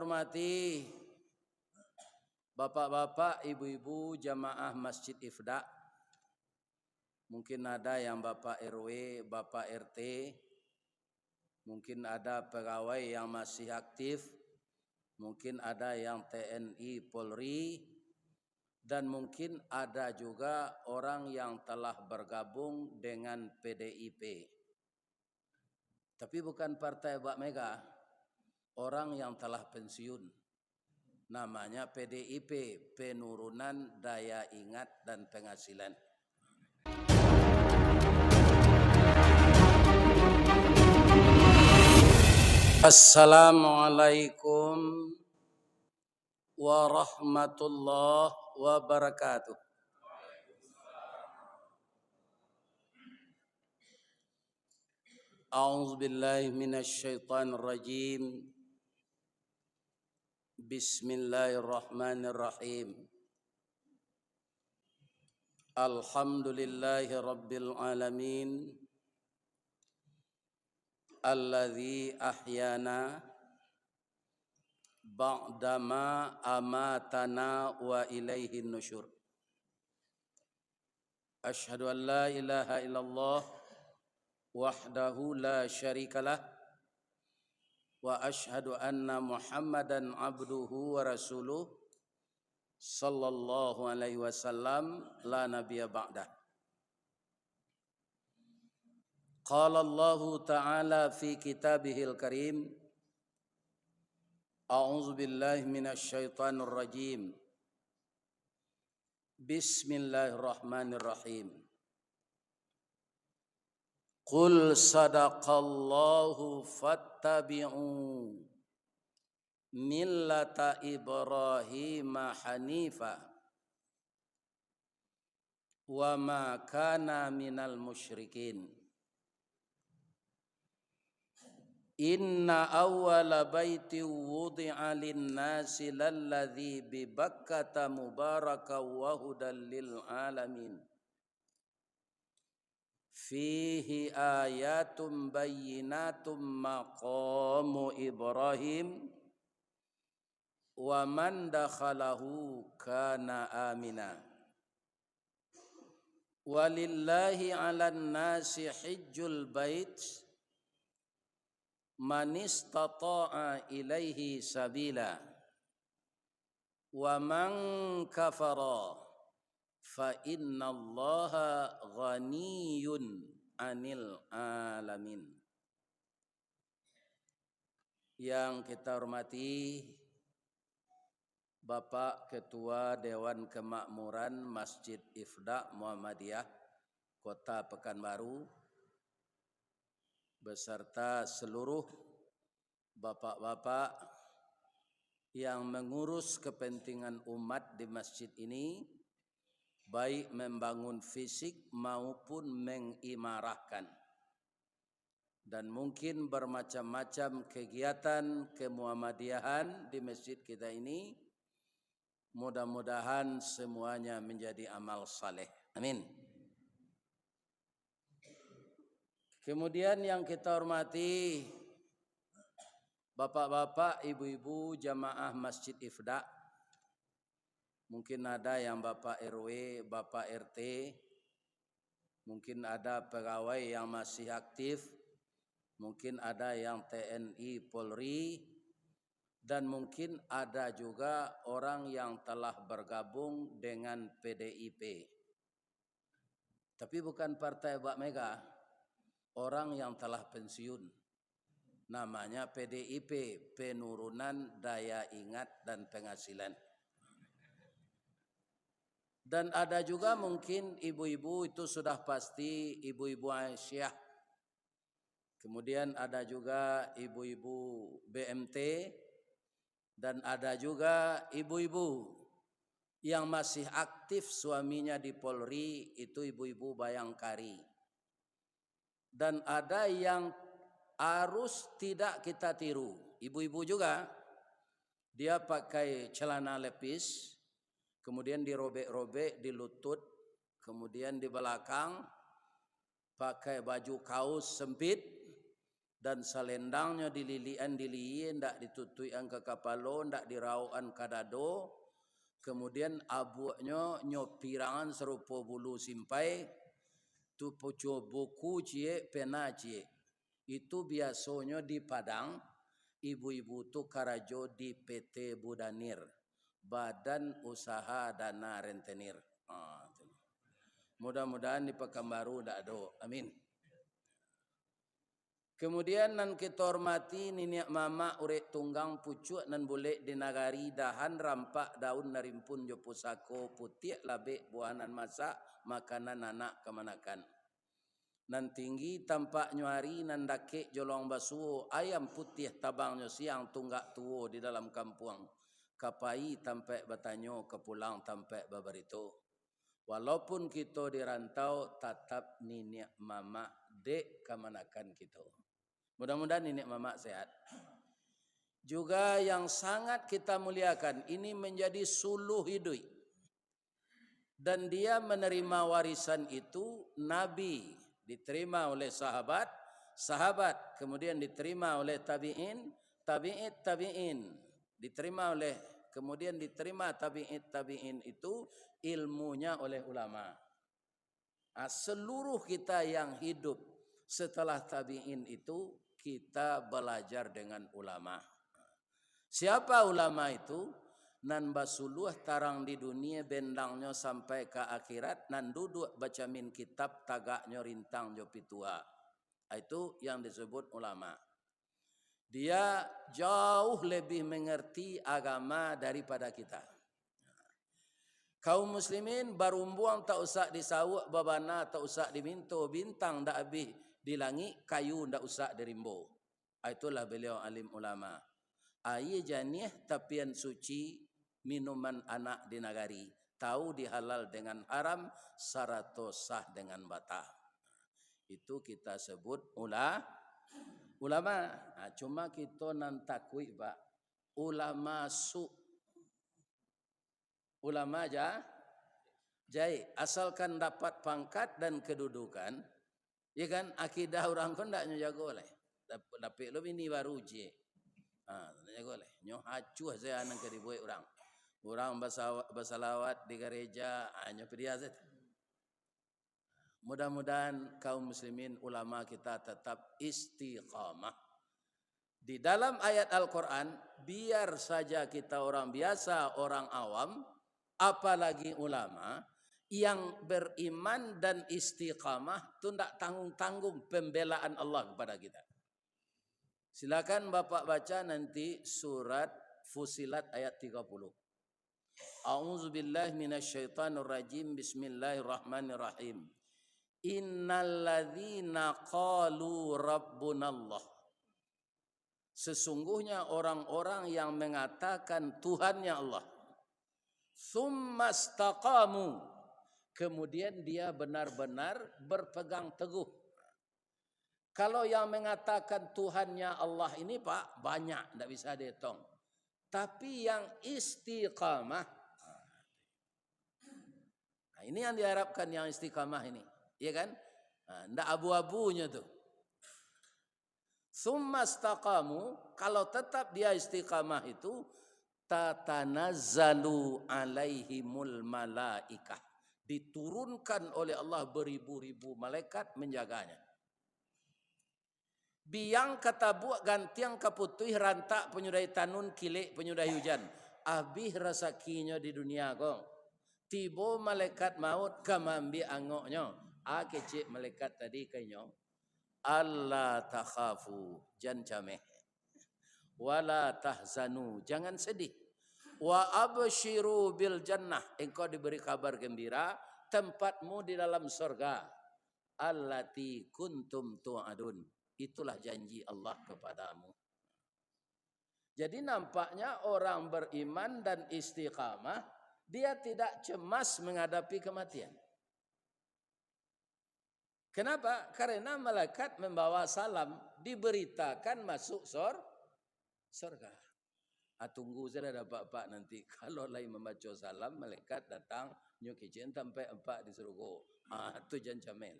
hormati bapak-bapak, ibu-ibu jamaah Masjid Ifda. Mungkin ada yang Bapak RW, Bapak RT. Mungkin ada pegawai yang masih aktif. Mungkin ada yang TNI, Polri. Dan mungkin ada juga orang yang telah bergabung dengan PDIP. Tapi bukan partai Mbak Mega. Orang yang telah pensiun. Namanya PDIP, Penurunan Daya Ingat dan Penghasilan. Assalamualaikum warahmatullahi wabarakatuh. A'udzu billahi minasy syaithanir rajim. Bismillahirrahmanirrahim. Alhamdulillahi rabbil alamin. Alladzi ahyana ba'dama amatana wa ilaihi nusyur. Asyhadu an la ilaha illallah wahdahu la syarikalah wa asyhadu anna Muhammadan abduhu wa rasuluh sallallahu alaihi wasallam la nabiyya ba'dah. Qala Allah Ta'ala fi kitabihil karim. A'udzu billahi minasy syaithanir rajim. Bismillahirrahmanirrahim. Qul sadaqallahu fattabi'u millata Ibrahim hanifa wa ma kana minal musyrikin. Inna awwala baiti wudi'a lin-nasi lalladzi bi Bakkata mubarakan wa hudan lil alamin. Fihi ayatum bayyinatum maqamu Ibrahim wa man dakhalahu kana amina. Walillahi 'alan nasi hajjul bait man istata'a ilaihi sabila wa man kafara fa innallaha ghaniyun 'anil alamin. Yang kita hormati Bapak Ketua Dewan Kemakmuran Masjid Ifda Muhammadiyah Kota Pekanbaru beserta seluruh bapak-bapak yang mengurus kepentingan umat di masjid ini, baik membangun fisik maupun mengimarahkan, dan mungkin bermacam-macam kegiatan kemuhammadiyahan di masjid kita ini. Mudah-mudahan semuanya menjadi amal saleh. Amin. Kemudian yang kita hormati bapak-bapak, ibu-ibu jamaah Masjid Ifda. Mungkin ada yang Bapak RW, Bapak RT. Mungkin ada pegawai yang masih aktif. Mungkin ada yang TNI, Polri. Dan mungkin ada juga orang yang telah bergabung dengan PDIP. Tapi bukan partai Mbak Mega. Orang yang telah pensiun. Namanya PDIP, Penurunan Daya Ingat dan Penghasilan. Dan ada juga mungkin ibu-ibu, itu sudah pasti ibu-ibu Aisyah. Kemudian ada juga ibu-ibu BMT. Dan ada juga ibu-ibu yang masih aktif suaminya di Polri, itu ibu-ibu Bayangkari. Dan ada yang harus tidak kita tiru. Ibu-ibu juga, dia pakai celana lepis, kemudian dirobek-robek di lutut, kemudian di belakang pakai baju kaos sempit, dan selendangnya dililian ndak ditutuian ke kapalo, ndak dirauan kadado, kemudian abuaknya nyopirangan serupa bulu simpai, tu poco buku cie pena cie. Itu biasanya di Padang, ibu-ibu tu karajo di PT Budanir, Badan Usaha Dana Rentenir. Mudah-mudahan di Pekanbaru ndak ada. Amin. Kemudian nan kita hormati niniak mama urek tunggang pucuk nan boleh dinagari dahan rampak daun narimpun jo pusako putih labek buahan masak makanan anak kemanakan. Nan tinggi tampak nyuari nan dakek jolong basuo ayam putih tabangnya siang tunggak tuo di dalam kampung. Kapai tampak batanyo kepulang tampak babarito. Walaupun kita dirantau tetap niniak mama dek kemanakan kita. Mudah-mudahan nenek mama sehat. Juga yang sangat kita muliakan, ini menjadi suluh hidup. Dan dia menerima warisan itu, Nabi diterima oleh sahabat, sahabat kemudian diterima oleh tabi'in, tabi'in diterima oleh, kemudian diterima tabi'in itu ilmunya oleh ulama. Seluruh kita yang hidup setelah tabi'in itu kita belajar dengan ulama. Siapa ulama itu? Nan basuluh tarang di dunia bendangnya sampai ke akhirat, nan duduk baca min kitab tagaknya rintang jo pitua. Itu yang disebut ulama. Dia jauh lebih mengerti agama daripada kita. Kaum muslimin barumbuang tak usah disawuk babana, tak usah diminto bintang dak habis di langit, kayu ndak usah dirimbo. Itulah beliau alim ulama. Aye janih tapian suci minuman anak di nagari. Tahu dihalal dengan haram, sarato sah dengan batal. Itu kita sebut ulama. Nah, cuma kita nan takwi pak. Ulama ulama jai asalkan dapat pangkat dan kedudukan. Ya kan akidah orang kon ndak jago oleh. Tapi lo ini baru je. Jago oleh. Nyo hacu saya nang ke dibuat orang. Orang bersalawat di gereja hanya periazat. Mudah-mudahan kaum muslimin ulama kita tetap istiqamah. Di dalam ayat Al-Qur'an, biar saja kita orang biasa, orang awam, apalagi ulama yang beriman dan istiqamah itu tidak tanggung-tanggung pembelaan Allah kepada kita. Silakan Bapak baca nanti surat Fusilat ayat 30. A'udzubillahi minasyaitonirrajim. Bismillahirrahmanirrahim. Innalladzina qalu rabbunallah. Sesungguhnya orang-orang yang mengatakan Tuhannya Allah. Tsumastaqamu. Kemudian dia benar-benar berpegang teguh. Kalau yang mengatakan Tuhannya Allah ini Pak, banyak, tidak bisa dihitung. Tapi yang istiqamah, nah ini yang diharapkan yang istiqamah ini. Ya kan? Tidak abu-abunya tuh. Tsumastaqamu, kalau tetap dia istiqamah itu, tatanazzalu alaihimul malaikah. Diturunkan oleh Allah beribu-ribu malaikat menjaganya. Biang kata buat gantiang kaputih rantak penyudai tanun kilik penyudai hujan. Abih rasakinya di dunia kong. Tibo malaikat maut kamambi angoknya. Kecik malaikat tadi kayaknya. Allah takhafu jan cameh. Wala tahzanu jangan sedih. Wa abshiru bil jannah, engkau diberi kabar gembira tempatmu di dalam surga. Allati kuntum tu'adun, itulah janji Allah kepadamu. Jadi nampaknya orang beriman dan istiqamah dia tidak cemas menghadapi kematian. Kenapa? Karena malaikat membawa salam, diberitakan masuk surga. Tunggu saya dapat pak nanti. Kalau lain membaca salam, malaikat datang nyok kicen sampai empat di surga. Itu jangan camel.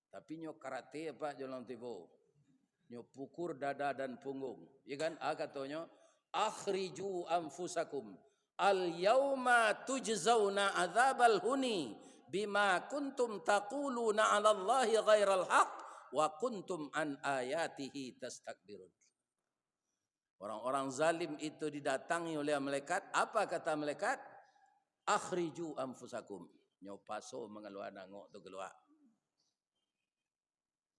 Tapi nyok karate pak jalan tibo. Nyo pukur dada dan punggung. Ya kan? Katanya akhriju anfusakum al yauma tujzauna adzabal huni bima kuntum taquluna 'ala Allahi ghairal haq wa kuntum an ayatihi tastakbirun. Orang-orang zalim itu didatangi oleh malaikat. Apa kata malaikat? Akhriju anfusakum. Nyo paso mengeluar nangok tu keluar.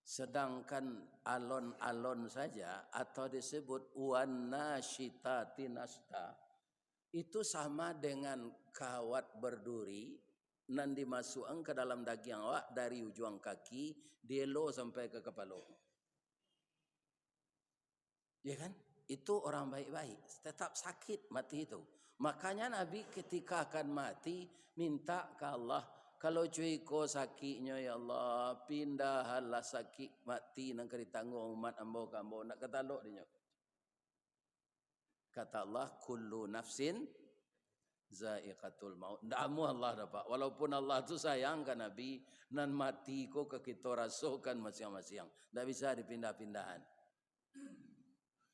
Sedangkan alon-alon saja atau disebut wanashitati nasta itu sama dengan kawat berduri nan dimasukkan ke dalam daging awak dari ujung kaki dielo sampai ke kepala. Ya kan? Itu orang baik-baik, tetap sakit mati itu. Makanya Nabi ketika akan mati minta ke Allah, kalau cuy ko sakitnya ya Allah, pindahlah sakit mati nang kari tanggung umat ambo kambo nak ketalok dia. Kata Allah, kullu nafsin zaiqatul maut. Ndamu Allah dapat. Walaupun Allah tu sayang kan Nabi, nan mati ko ke kita rasakan masing-masing. Ndak bisa dipindah-pindahan.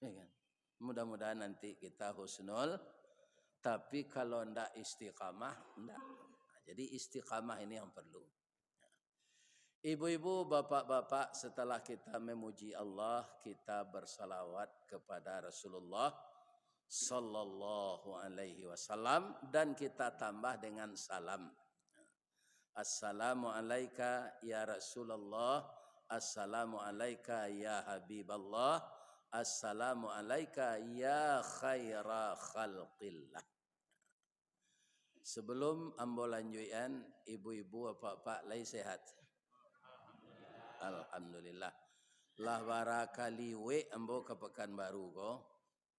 Ya kan? Mudah-mudahan nanti kita husnul, tapi kalau ndak istiqamah, ndak. Jadi istiqamah ini yang perlu. Ibu-ibu, bapak-bapak, setelah kita memuji Allah, kita bersalawat kepada Rasulullah sallallahu alaihi wasallam dan kita tambah dengan salam. Assalamu alayka ya Rasulullah, assalamu alayka ya Habiballah, assalamu alayka ya khaira khalqillah. Sebelum ambo lanjutan, ibu-ibu bapak lai sehat. Alhamdulillah. Lah barakali we ambo ke Pekanbaru ko.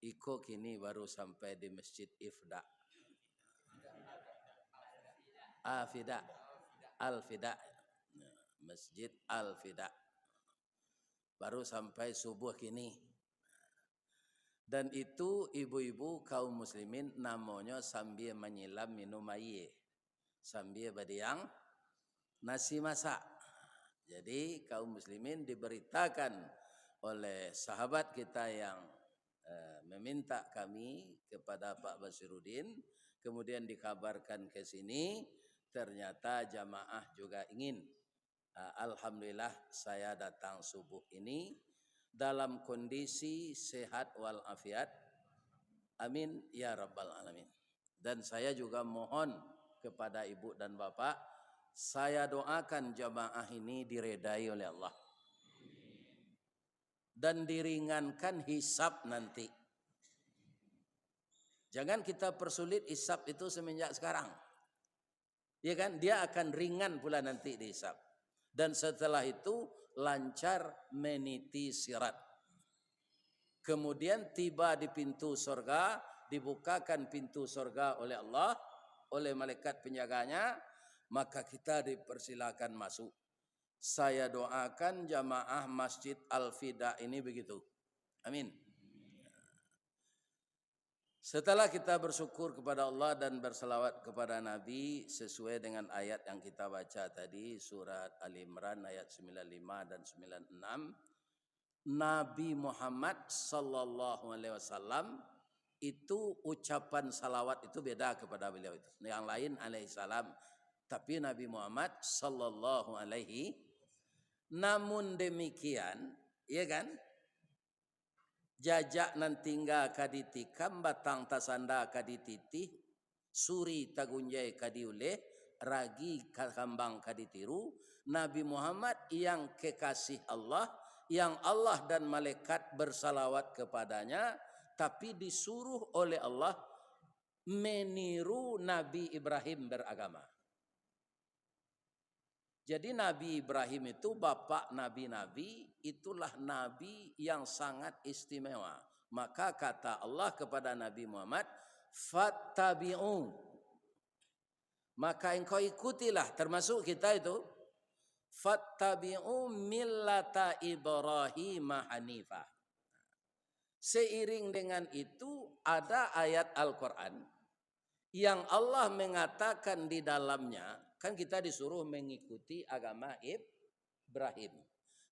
Iko kini baru sampai di Masjid Ifda. Al-Fida. Masjid Al-Fida. Baru sampai subuh kini. Dan itu ibu-ibu kaum muslimin namanya sambil menyilam minum air. Sambil berdiam nasi masak. Jadi kaum muslimin diberitakan oleh sahabat kita yang meminta kami kepada Pak Basiruddin, kemudian dikabarkan ke sini, ternyata jamaah juga ingin. Alhamdulillah saya datang subuh ini dalam kondisi sehat walafiat. Amin ya rabbal alamin. Dan saya juga mohon kepada ibu dan bapak, saya doakan jamaah ini diredai oleh Allah dan diringankan hisab nanti. Jangan kita persulit hisab itu semenjak sekarang. Ya kan? Dia akan ringan pula nanti dihisab. Dan setelah itu lancar meniti sirat. Kemudian tiba di pintu surga, dibukakan pintu surga oleh Allah, oleh malaikat penjaganya, maka kita dipersilakan masuk. Saya doakan jamaah Masjid Al-Fida ini begitu. Amin. Setelah kita bersyukur kepada Allah dan berselawat kepada Nabi sesuai dengan ayat yang kita baca tadi, surat Ali Imran ayat 95 dan 96, Nabi Muhammad sallallahu alaihi wasallam itu ucapan salawat itu beda kepada beliau itu. Yang lain alaihi salam, tapi Nabi Muhammad sallallahu alaihi. Namun demikian, ya kan? Jajak nan tinggal kaditikam, batang tasanda kadititih, suri tagunjai kadiuleh, ragi kambang kaditiru. Nabi Muhammad yang kekasih Allah, yang Allah dan malaikat bersalawat kepadanya, tapi disuruh oleh Allah meniru Nabi Ibrahim beragama. Jadi Nabi Ibrahim itu bapak nabi-nabi, itulah nabi yang sangat istimewa. Maka kata Allah kepada Nabi Muhammad, fattabi'u. Maka engkau ikutilah, termasuk kita itu, fattabi'u millata Ibrahim hanifa. Seiring dengan itu ada ayat Al-Quran yang Allah mengatakan di dalamnya, kan kita disuruh mengikuti agama Ibrahim.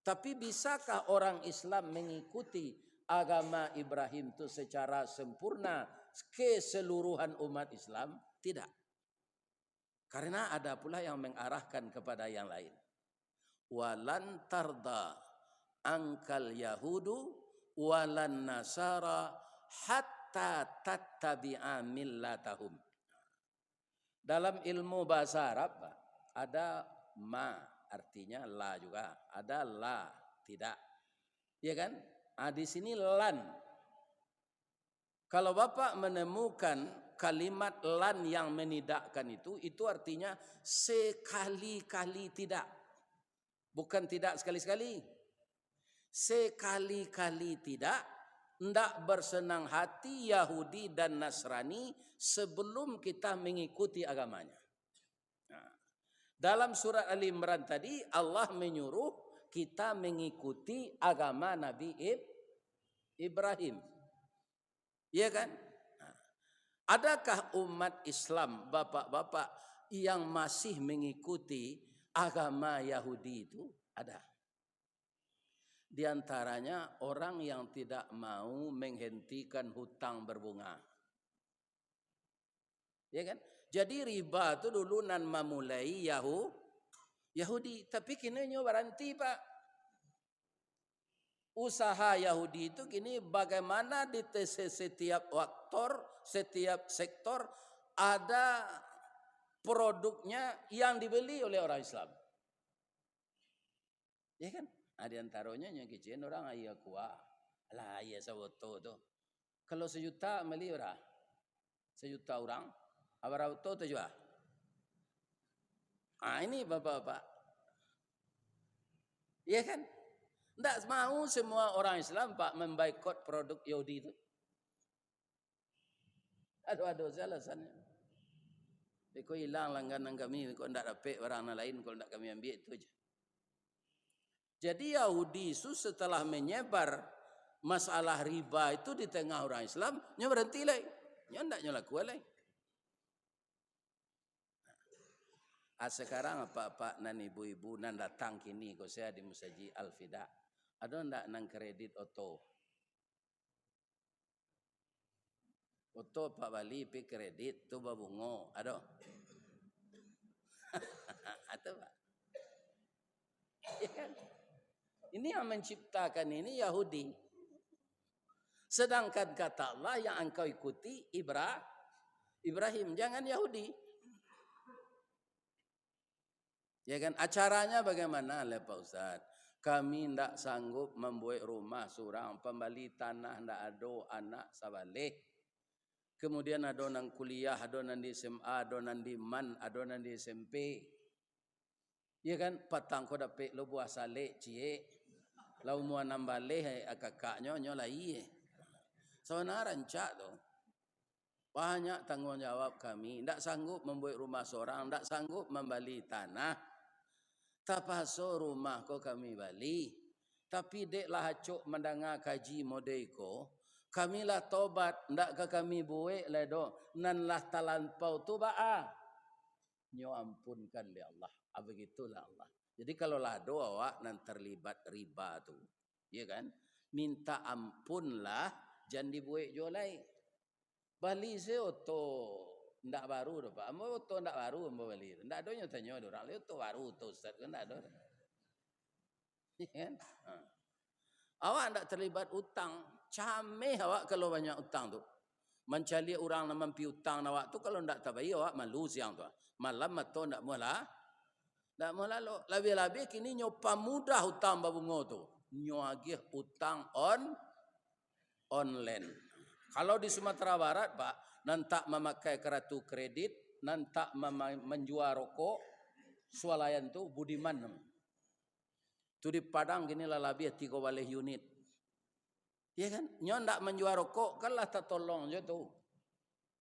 Tapi bisakah orang Islam mengikuti agama Ibrahim itu secara sempurna keseluruhan umat Islam? Tidak. Karena ada pula yang mengarahkan kepada yang lain. Walan tarda angkal yahudu walan nasara hatta tattabi'a millatahum. Dalam ilmu bahasa Arab ada ma, artinya la juga, ada la, tidak. Ya kan? Di sini lan. Kalau Bapak menemukan kalimat lan yang menidakkan itu artinya sekali-kali tidak. Bukan tidak sekali-sekali. Sekali-kali tidak, hendak bersenang hati Yahudi dan Nasrani sebelum kita mengikuti agamanya. Dalam surat Ali Imran tadi Allah menyuruh kita mengikuti agama Nabi Ibrahim. Iya kan? Adakah umat Islam, bapak-bapak, yang masih mengikuti agama Yahudi itu? Ada. Di antaranya orang yang tidak mau menghentikan hutang berbunga. Ya kan? Jadi riba itu dulu nan memulai Yahudi, tapi kini berhenti, Pak. Usaha Yahudi itu kini bagaimana di setiap setiap sektor ada produknya yang dibeli oleh orang Islam. Ya kan? Ada antaranya yang kecil orang ayah kuah. Lah ayah sawoto tu. Kalau 1 juta beli berapa? 1 juta orang. Apa auto tu juga? Ini bapak-bapak. Ya kan? Tidak mau semua orang Islam Pak memboikot produk Yahudi itu. Aduh alasannya. Kau hilang langganan kami, kau tidak dapat barang lain, kalau tidak kami ambil itu aja. Jadi Yahudi itu setelah menyebar masalah riba itu di tengah orang Islam, nya berhenti lagi. Nya tidak nyelakukan lagi. Sekarang apa nan ibu-ibu nan datang kini kau saya di Musaji Al-Fida. Ada ndak nang kredit oto? Oto Pak Bali pi kredit tu babungo, ada? Atau Pak? Ya kan? Ini yang menciptakan ini Yahudi. Sedangkan kata Allah yang engkau ikuti Ibrahim, jangan Yahudi. Ya kan? Acaranya bagaimana lah Pak Ustaz? Kami tidak sanggup membuat rumah surang, pembali tanah tidak ada anak sabalik. Kemudian ada nang kuliah, ada nang di SMA, ada nang di MAN, ada nang di SMP. Ya kan? Patang ko dapat lo buah salik cie. Lau mua nambale kakaknya nyola iye. Sebenarnya rancak tu. Banyak tanggungjawab kami. Tidak sanggup membuat rumah seorang, tidak sanggup membeli tanah. Tapaso rumah ko kami bali. Tapi deklah hacuk mendengar kaji modeko. Kamilah tobat. Ndak ke kami buik lah do. Nan lah talampau tu ba'a. Nyo ampunkan li Allah. Begitulah Allah. Jadi kalau lah do awak nan terlibat riba tu. Ya kan? Minta ampunlah. Jangan dibuik jolai. Bali se oto. Ndak baru dah Pak. Ambo oto ndak baru ambo beli. Ndak ada nyo tanya orang le oto baru oto Ustaz kan ndak ada. Kan? Awak ndak terlibat utang. Cameh awak kalau banyak utang tu. Mencari orang yang mampu utang awak tu kalau ndak tabai awak malu siang tu. Malam atau ndak mula. Ndak mula lo. Lebih-lebih kini nyopa mudah utang babungo tu. Nyo agih utang online. Kalau di Sumatera Barat Pak, nantak memakai kartu kredit, nantak menjual rokok, swalayan tu budiman. Tu di Padang gini lah lebih 3 walih unit. Ya kan? Nyo ndak menjual rokok, kan lah tak tolong je tu.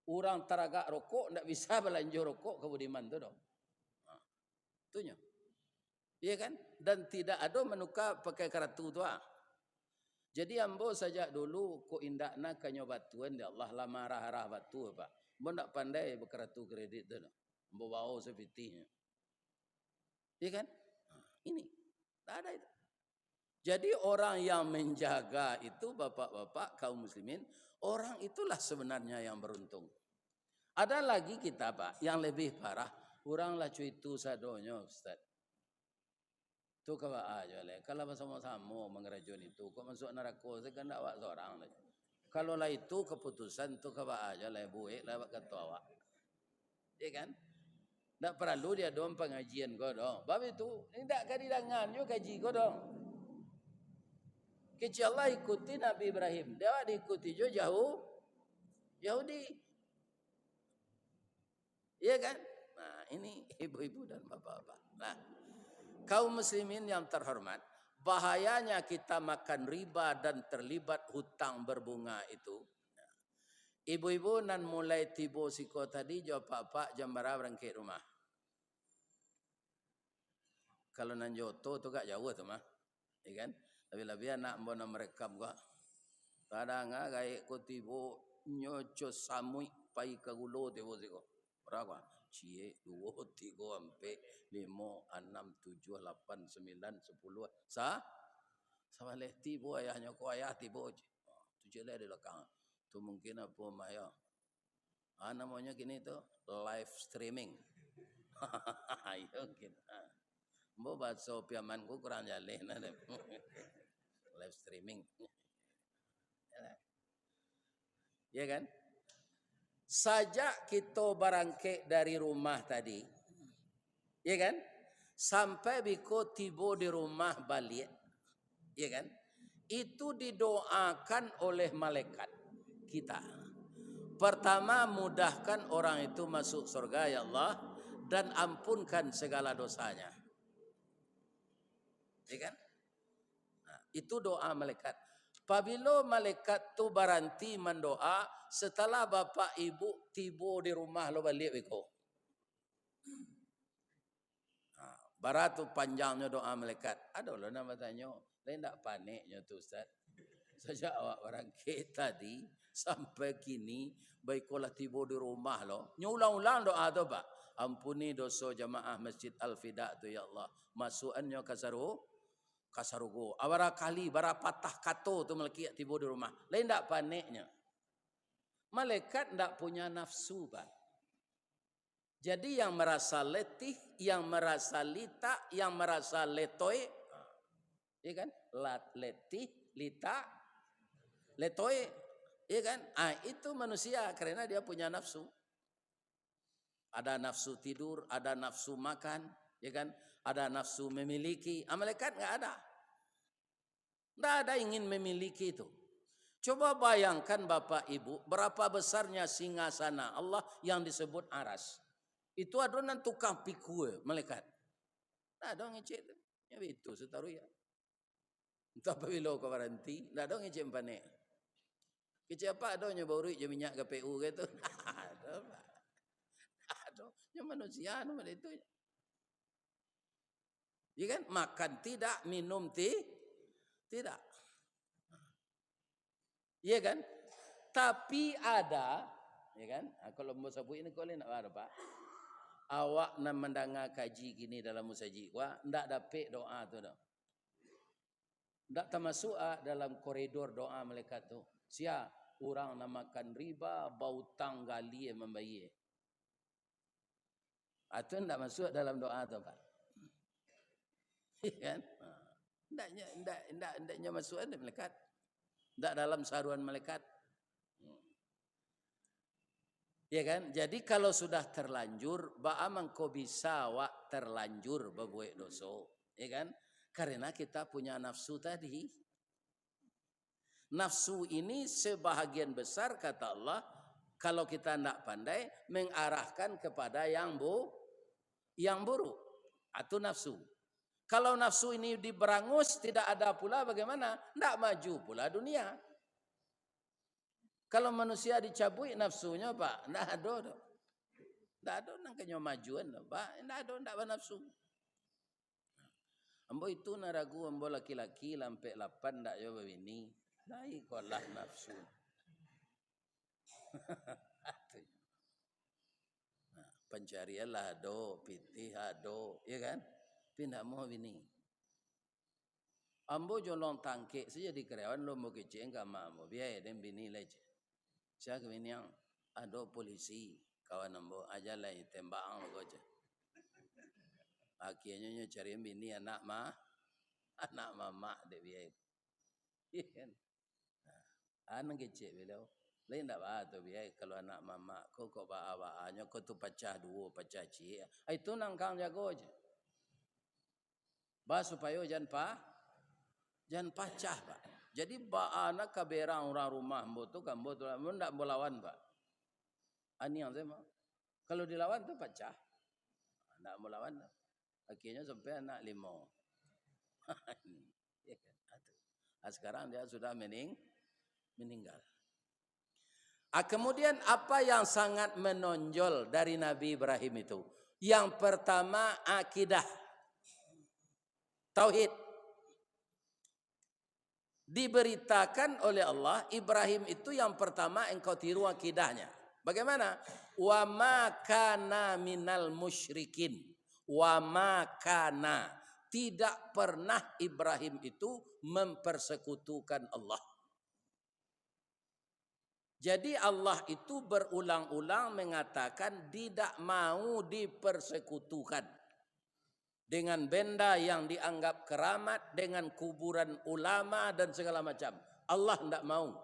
Orang teragak rokok, ndak bisa belanja rokok ke budiman tu dong. Tu nyo. Ya kan? Dan tidak ada menukar pakai kartu tu ah. Jadi ambo saja dulu ko indakna kanyo batuan ya Allah lama marah-marah batu Pak. Ambo ndak pandai berkartu kredit tu. Ambo bau sepitinya. Ya kan? Ini tak ada itu. Jadi orang yang menjaga itu bapak-bapak kaum muslimin, orang itulah sebenarnya yang beruntung. Ada lagi kita Pak yang lebih parah, oranglah cuitu sadonyo Ustaz. Tu kawa aja le. Kalau sama-sama mengerajun itu, kok masuk neraka saya kan awak seorang le. Kalau lah itu keputusan tu kawa aja le buik lah kata awak. Ya kan? Tak perlu dia dong pengajian kau dong. Bab itu, tidak kadidangan yo kaji kau dong. Kecil Allah ikuti Nabi Ibrahim. Dia diikuti jo jauh Yahudi. Iya kan? Nah, ini ibu-ibu dan bapak-bapak. Nah, kaum muslimin yang terhormat, bahayanya kita makan riba dan terlibat hutang berbunga itu. Ibu-ibu nan mulai tibo siko tadi jawab pak jambara berangkit rumah. Kalau nan joto tu gak jauh tu mah, ya kan? Tapi lebih anak bona mereka gua. Kadang gaya ko tibo nyoco samui pai kagulo tibo siko. Berapa? Cie 2 3 sampai 5 6 7 8 9 10 sama leh tibo ayahnya ko ayah tibo tu jele di belakang tu mungkin apa maya namanya gini tu live streaming. Ayo kita mau baca piamanku kurang jaleh live streaming. Ya kan? Sajak kita barangke dari rumah tadi, ya kan? Sampai biko tibo di rumah balik, ya kan? Itu didoakan oleh malaikat kita. Pertama, mudahkan orang itu masuk surga ya Allah dan ampunkan segala dosanya. Ya kan? Nah, itu doa malaikat. Apabila malaikat tu baranti mendoa, setelah bapak ibu tibo di rumah lo balik beko. Baratu panjangnya doa malaikat. Ada lo nama tanya, lain tak paniknya tu Ustaz. Sejak awak barangkit tadi sampai kini, baikolah tibo di rumah lo. Nyulang-ulang doa tu Pak. Ampuni dosa jamaah Masjid Al-Fida tu ya Allah. Masukannya kasarugo. Awara kali bara patah kato tu melaki tibo di rumah. Lain tak paniknya. Malaikat tak punya nafsu Pak. Jadi yang merasa letih, yang merasa lita, yang merasa letoy, ya kan? Letih, lita, letoy, ya kan? Itu manusia karena dia punya nafsu. Ada nafsu tidur, ada nafsu makan, ya kan? Ada nafsu memiliki. Malaikat enggak ada. Enggak ada ingin memiliki itu. Coba bayangkan Bapak Ibu, berapa besarnya singgasana Allah yang disebut aras. Itu adonan tukang pikul malaikat. Nah, dong ngecek tu. Ya itu setaruh ya. Entah apabila kau berhenti, dah dong ngecek panik. Kecek apa adanya baru je minyak KPU gitu. Ada. Ada. Yang manusia nama itu. Ya kan? Makan tidak, minum tidak. Ya kan? Tapi ada, ya kan? Kalau mau sabut ini kau nak ada Pak. Awak nak mendengar kaji gini dalam musaji, wah, ndak dapat doa tu dah. Ndak termasuk dalam koridor doa malaikat tu. Sia orang nak makan riba, bau tanggali yang membayi. Itu ndak masuk dalam doa tu Pak. Kan? Ndaknya masuk ada malaikat. Ndak dalam saruan malaikat. Ya kan? Jadi kalau sudah terlanjur, ba'amang kau bisa wak terlanjur berbuat dosa. Ya kan? Karena kita punya nafsu tadi. Nafsu ini sebahagian besar kata Allah, kalau kita tidak pandai, mengarahkan kepada yang buruk. Itu nafsu. Kalau nafsu ini diberangus, tidak ada pula bagaimana? Tidak maju pula dunia. Kalau manusia dicabui nafsunya Pak, tidak ada. Tidak ada nangkanya majuan Pak, tidak ada nafsu. Ambo itu naragu ambo laki-laki lampe 8 ndak yo bini. Dai kolah nafsu. Pencarian lah do, pitih ado, ya kan? Pindah mau bini. Ambo jolong tangke saja di karyawan lo mau kecil enggak mau biaya dan bini lagi. Saya kini yang ada polisi kawan ambo aja lah tembak ang lo aja. Akhirnya cari bini anak mama dek biaya. Iya. Anak kecil beliau. Lain tak bah tu biaya kalau anak mama kok bawa-bawanya kau tu pecah dua pecah cik. Itu nangkang jago aja. Bah supaya jangan pecah pak. Jadi anak kaberang orang rumah mbo tu kan mbo tu ndak melawan pak. Ani yang saya mau. Kalau dilawan tu pecah. Ndak melawan. Akhirnya sampai anak 5. Ya kan? Sekarang dia sudah meninggal. Kemudian apa yang sangat menonjol dari Nabi Ibrahim itu? Yang pertama akidah. Tauhid. Diberitakan oleh Allah, Ibrahim itu yang pertama engkau tiru akidahnya. Bagaimana? Wa ma kana minal musyrikin. Wa ma kana. Tidak pernah Ibrahim itu mempersekutukan Allah. Jadi Allah itu berulang-ulang mengatakan tidak mau dipersekutukan. Dengan benda yang dianggap keramat, dengan kuburan ulama dan segala macam. Allah tidak mau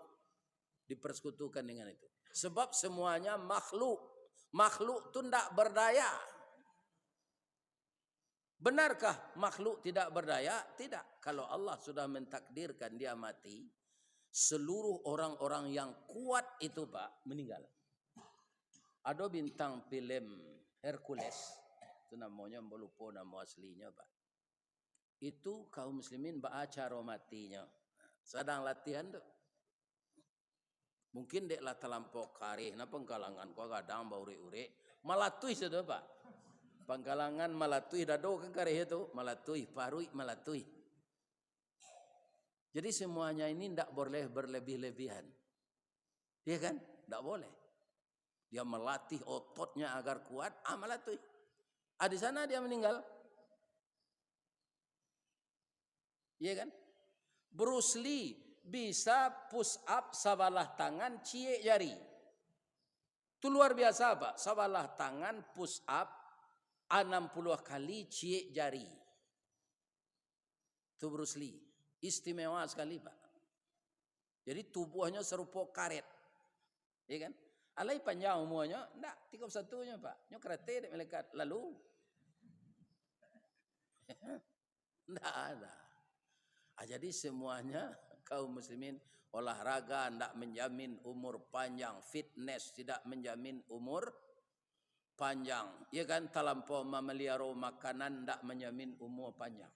dipersekutukan dengan itu. Sebab semuanya makhluk. Makhluk itu tidak berdaya. Benarkah makhluk tidak berdaya? Tidak. Kalau Allah sudah mentakdirkan dia mati, seluruh orang-orang yang kuat itu Pak meninggal. Ada bintang film Hercules. Itu namanya lupa nama aslinya Pak. Itu kaum muslimin baca matinya. Sedang latihan tu. Mungkin dek lah terlampau karih. Nah pengkalangan kau kadang bauri-uri. Malatui sudah Pak. Pengkalangan malatui dado ke karih itu. Malatui, parui, malatui. Jadi semuanya ini tidak boleh berlebih-lebihan. Iya kan? Tidak boleh. Dia melatih ototnya agar kuat. Malatui. Di sana dia meninggal. Iya kan? Bruce Lee bisa push up sebelah tangan cie jari. Itu luar biasa Pak. Sebelah tangan push up 60 kali cie jari. Itu Bruce Lee. Istimewa sekali Pak. Jadi tubuhnya serupa karet. Iya kan? Alai panjang umurnya. Tidak, 31-nya Pak. Nya kereta dek melekat. Lalu? Tidak ada. Jadi semuanya kaum muslimin olahraga tidak menjamin umur panjang, fitness tidak menjamin umur panjang. Ya kan, terlampau memelihara makanan tidak menjamin umur panjang.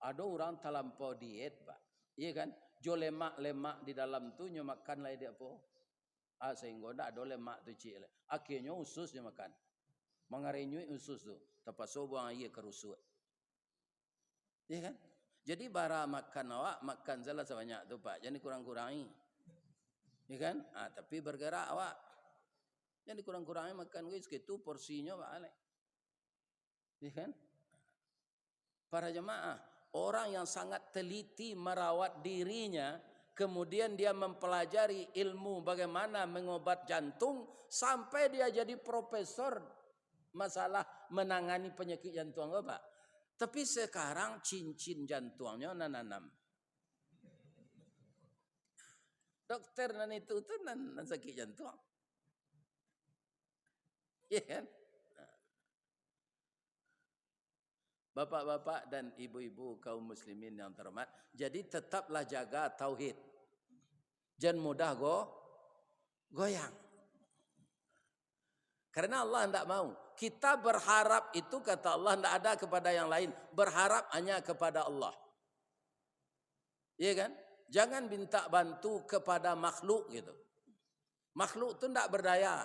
Ada orang terlampau diet Pak. Ya kan, jo lemak di dalam tu nyo makan lah dia apa? Sehingga tidak ada lemak tu cik. Akhirnya usus dia makan. Mengarenyui usus tu. Terpaksa buang air kerusut. Ya kan? Jadi bara makan awak makan salah sebanyak tu Pak. Jangan kurang-kurangi. Ya kan? Tapi bergerak awak. Jangan kurang-kurangi makan guys. Itu porsinya Pak Ale. Ya kan? Para jemaah, orang yang sangat teliti merawat dirinya, kemudian dia mempelajari ilmu bagaimana mengobat jantung sampai dia jadi profesor masalah menangani penyakit jantung Pak. Tapi sekarang cincin jantungnya nanam. Dokter nan itu nan sakit jantung. Ya kan? Bapak-bapak dan ibu-ibu kaum muslimin yang terhormat, jadi tetaplah jaga tauhid. Jangan mudah goyang. Karena Allah tidak mau. Kita berharap itu kata Allah tidak ada kepada yang lain. Berharap hanya kepada Allah. Iya kan? Jangan minta bantu kepada makhluk gitu. Makhluk itu tidak berdaya.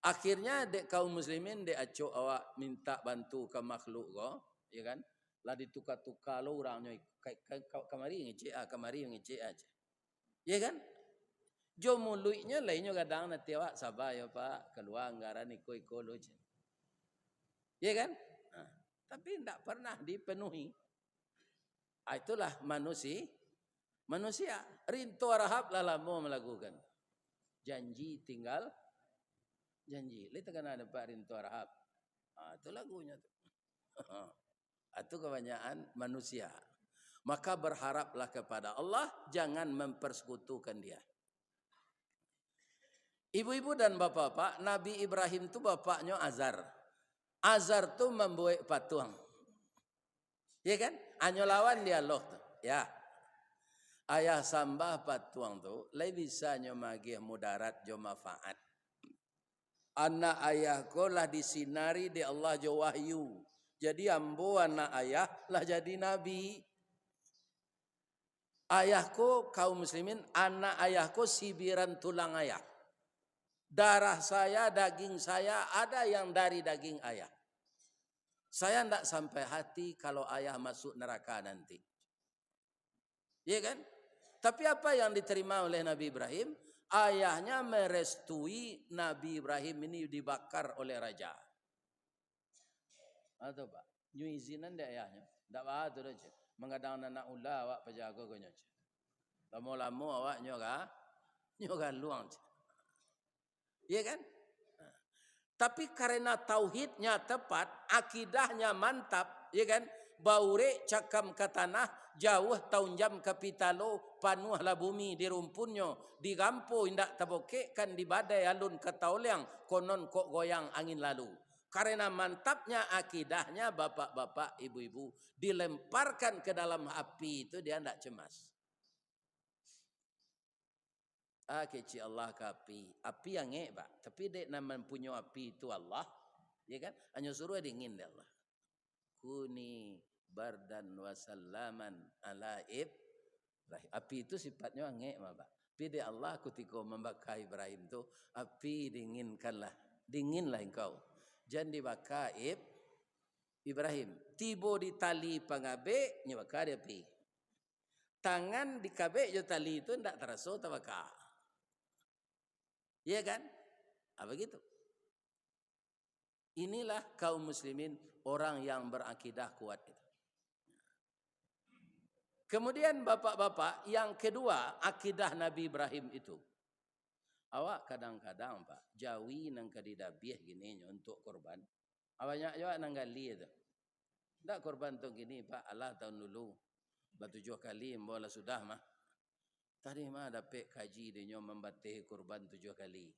Akhirnya dek kaum muslimin dek acok awak minta bantu ke makhluk ya kan? Lah ditukar-tukar lo orangnya kamari ngecek aja. Ya kan? Jo mulutnya lainnya kadang nanti awak sabar ya Pak, keluar anggaran iko lo je. Ya kan? Tapi tidak pernah dipenuhi. Itulah manusia. Rinto rahab lah lama melakukan. Janji tinggal janji. Lihat kan ada Pak Rinto rahab. Itu lagunya tu. Itu kebanyakan manusia. Maka berharaplah kepada Allah, jangan mempersekutukan dia. Ibu-ibu dan bapak-bapak, Nabi Ibrahim tu bapaknya Azar. Azar tu membuat patung. Ya kan? Anyo lawan dialog tu. Ya. Ayah sambah patung tu, lebih bisa nyo magih mudarat jo manfaat. Anak ayahku lah disinari di Allah jo wahyu. Jadi ambo anak ayah lah jadi nabi. Ayahku kaum muslimin, anak ayahku sibiran tulang ayah. Darah saya, daging saya ada yang dari daging ayah. Saya tidak sampai hati kalau ayah masuk neraka nanti. Ya kan? Tapi apa yang diterima oleh Nabi Ibrahim? Ayahnya merestui Nabi Ibrahim ini dibakar oleh raja. Atau Pak? Nyu izinan dia ayahnya. Tak apa tu aja. Mengadang anak ulah awak penjaga gonyo. Lama-lama awak nyoga luang. Ya kan? Tapi karena tauhidnya tepat, akidahnya mantap, ya kan? Baure cakam ke tanah, jauh tahun jam ke pitalo, panuhlah bumi di rumpunnya, di gampo indak taboke kan di badai alun ke tauliang, konon kok goyang angin lalu. Karena mantapnya akidahnya bapak-bapak, ibu-ibu, dilemparkan ke dalam api itu dia tidak cemas. Kecil Allah ke api yang Pak. Tapi dek nama punya api itu Allah, ya kan? Hanya suruh dingin deh Allah. Kuni bardan wasallaman ala Ibrahim. Api itu sifatnya ngek Pak. Tapi dek Allah ketika membakar Ibrahim itu api dinginlah engkau. Jangan dibakar Ibrahim. Tibo di tali pangabe nyabakar api. Tangan di kabe jo tali itu ndak terasa terbakar. Iya kan? Begitu. Inilah kaum muslimin, orang yang berakidah kuat itu. Kemudian bapak-bapak, yang kedua akidah Nabi Ibrahim itu. Awak kadang-kadang Pak, jawi nang kadidabiah gini untuk korban. Awaknya awak nanggali itu. Ndak korban tu gini Pak, Allah tahun dulu. 7 kali mbola sudah mah. Tadi mah dapat kaji dia membatih kurban 7 kali.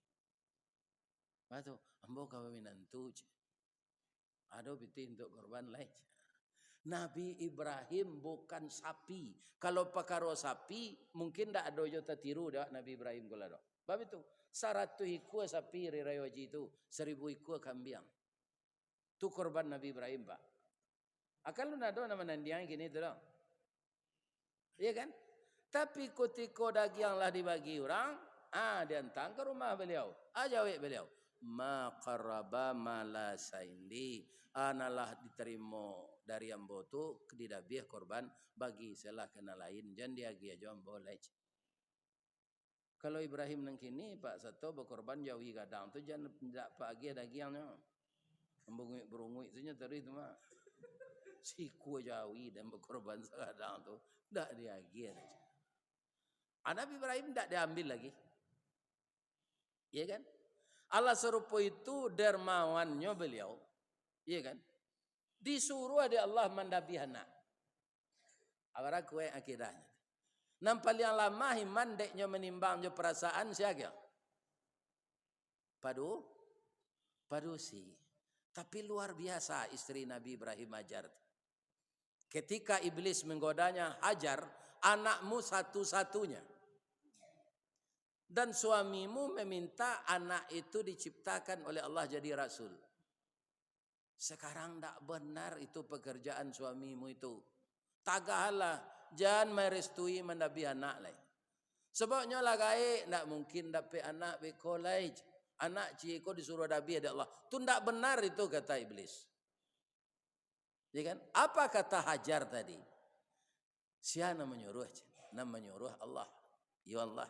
Batu, ambo kawin nantu. Ada biti untuk kurban lain. Nabi Ibrahim bukan sapi. Kalau pakaro sapi, mungkin tak ada jo tiru dah Nabi Ibrahim kala do. Bab itu 100 ikut sapi rirayoji itu, 1000 ikut kambing. Tu kurban Nabi Ibrahim Pak. Akal lu nado nama nandiang gini tu dong. Iya kan? Tapi ketika daging lah dibagi orang, diantang ke rumah beliau. Jawab beliau. Ma qaraba mala saindi. Analah diterima dari ambo tu didabiah korban bagi salah kena lain. Jangan dia gia jom boleh. Kalau Ibrahim nang kini Pak Sato berkorban jawi gadang tu jangan tidak pagi dagingnya. Berungui tu nya tadi tu mah. Si ku jawi dan berkorban gadang tu dak dia gia. Nabi Ibrahim tidak diambil lagi. Iya kan? Allah serupa itu dermawannya beliau. Iya kan? Disuruh ada Allah mendabi anak. Awara kue akidahnya. Nampak yang lama iman deknya menimbang jo perasaan siaga. Padusi. Tapi luar biasa istri Nabi Ibrahim Hajar. Ketika iblis menggodanya, Hajar, anakmu satu-satunya. Dan suamimu meminta anak itu diciptakan oleh Allah jadi rasul. Sekarang tak benar itu pekerjaan suamimu itu. Tagahlah, jangan merestui mendabi anak lain. Sebabnya lah gaik, tak mungkin dapat anak bekolai. Anak ciko disuruh dabi ada Allah. Itu tak benar itu kata iblis. Ya kan? Apa kata Hajar tadi? Siapa nama menyuruh Allah. Ya Allah.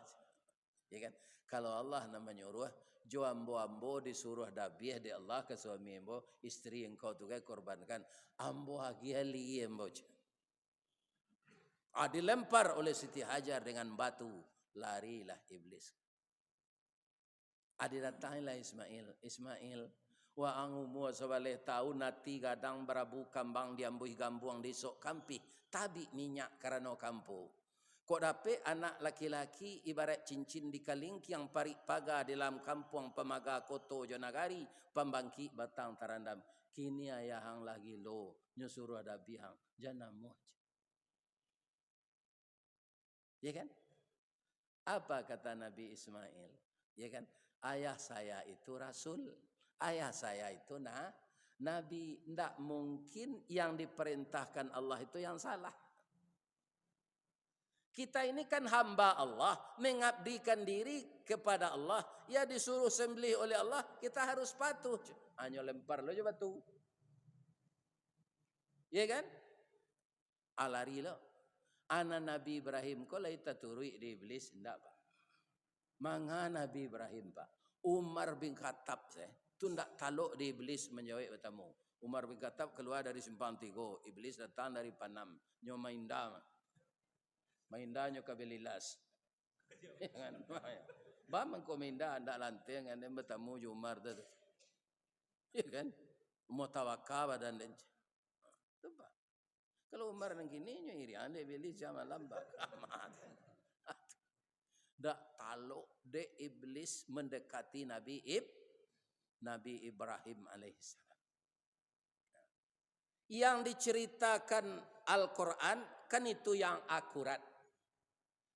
Ya kan? Kalau Allah nama nyuruh, jo ambo disuruh dabiah di Allah ke suami ambo, istri engkau tu kan korbankan, ambo hagi ali ambo. Dilempar oleh Siti Hajar dengan batu, larilah iblis. Didatangilah Ismail. Wa angumu sabaleh tahu nati gadang berabu kambang diambuhi gambuang desok kampi tabi minyak karena kampu. Kok dapat anak laki-laki ibarat cincin di kalingki yang parik paga dalam kampung pemaga koto jonagari pembangki batang tarandam. Kini ayahang lagi lo nyusuruh ada bihang janamu. Ya kan? Apa kata Nabi Ismail? Ya kan? Ayah saya itu rasul. Ayah saya itu nabi. Tidak mungkin yang diperintahkan Allah itu yang salah. Kita ini kan hamba Allah, mengabdikan diri kepada Allah. Ya disuruh sembelih oleh Allah, kita harus patuh. Hanya lempar lo coba tuh. Ya kan? Alari lo. Anak Nabi Ibrahim kau lah kita turui di iblis. Tidak pak. Manga Nabi Ibrahim pak. Umar bin Khattab tu ndak taluk di iblis menjawab bertamu. Umar bin Khattab keluar dari simpang tiga, iblis datang dari Panam. Nyo mainda. Mainda nyo kabelilas. Jangan. Ba mengko mainda ndak lantai ngan bertamu jo Umar tu. Ya kan? Mau tawakal badan den. Tu pak. Kalau Umar nang kini nyo iri ande iblis jam lambat. Amat. Dak taluk de iblis mendekati Nabi Ibrahim alaihissalam. Yang diceritakan Al-Quran kan itu yang akurat.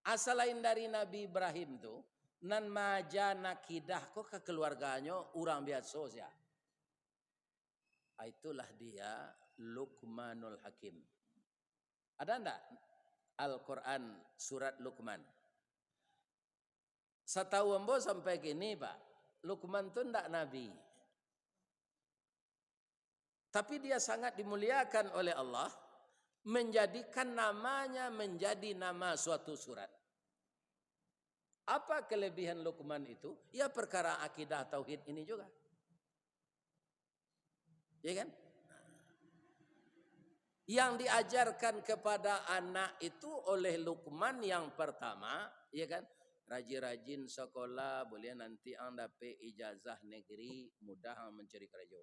Asal lain dari Nabi Ibrahim tu nan maja nakidah kok ke keluarganya orang biasa saja. Itulah dia Luqmanul Hakim. Ada ndak Al-Quran surat Luqman? Setahu ambo sampai kini pak, Luqman itu tidak nabi. Tapi dia sangat dimuliakan oleh Allah, menjadikan namanya menjadi nama suatu surat. Apa kelebihan Luqman itu? Ya perkara akidah tauhid ini juga. Ya kan? Yang diajarkan kepada anak itu oleh Luqman yang pertama, ya kan? Rajin-rajin sekolah, boleh nanti ang dapat ijazah negeri, mudah ang mencari kerja.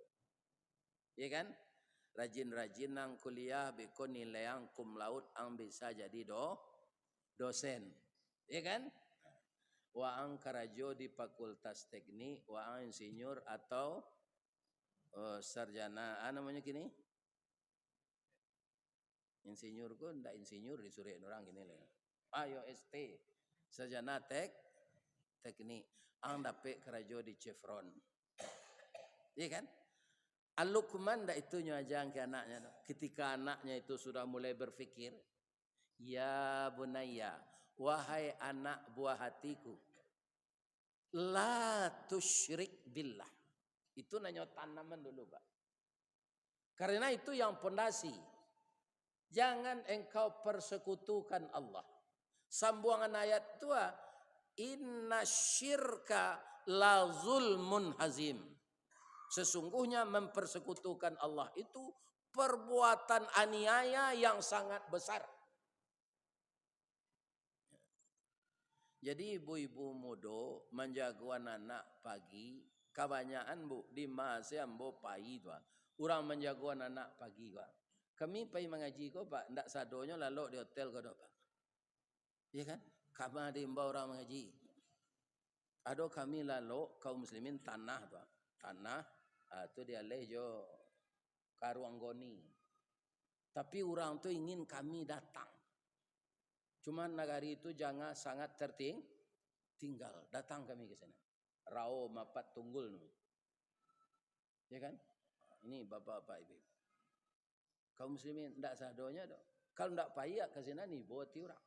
Ya kan? Rajin-rajin nang kuliah, beko nilai ang cum laude ang bisa jadi dosen. Ya kan? Wa ang karajo di fakultas teknik, wa ang insinyur atau sarjana, namanya kini? Insinyur ko, ndak insinyur disuruh orang gini lah. Ayo ST. Sarjana teknik ang dapat kerja di Chevron. Iya kan? Al-Luqman ndak itu nyajang ke anaknya. Ketika anaknya itu sudah mulai berpikir, ya bunayya, wahai anak buah hatiku, la tusyrik billah. Itu nanya tanaman dulu, Pak. Karena itu yang pondasi. Jangan engkau persekutukan Allah. Sambungan ayat itu, inna syirka la zulmun hazim. Sesungguhnya mempersekutukan Allah itu perbuatan aniaya yang sangat besar. Jadi ibu-ibu muda menjagoan anak pagi, kebanyakan bu di masa ambo pagi tu, orang menjagoan anak pagi tu. Kami pergi mengaji ko pak, ndak sadonya lalu di hotel ko pak. Ya kan? Kami diimbau orang mengaji. Ada kami lalu kaum muslimin tanah tu. Tanah itu dia lejo karuanggoni. Tapi orang tu ingin kami datang. Cuma negari itu jangan sangat tinggal. Datang kami ke sana. Rao mapat tunggul. Ya kan? Ini bapak-bapak ibu. Kaum muslimin ndak sadonya dong. Kalau ndak payah ke sana nih buat orang.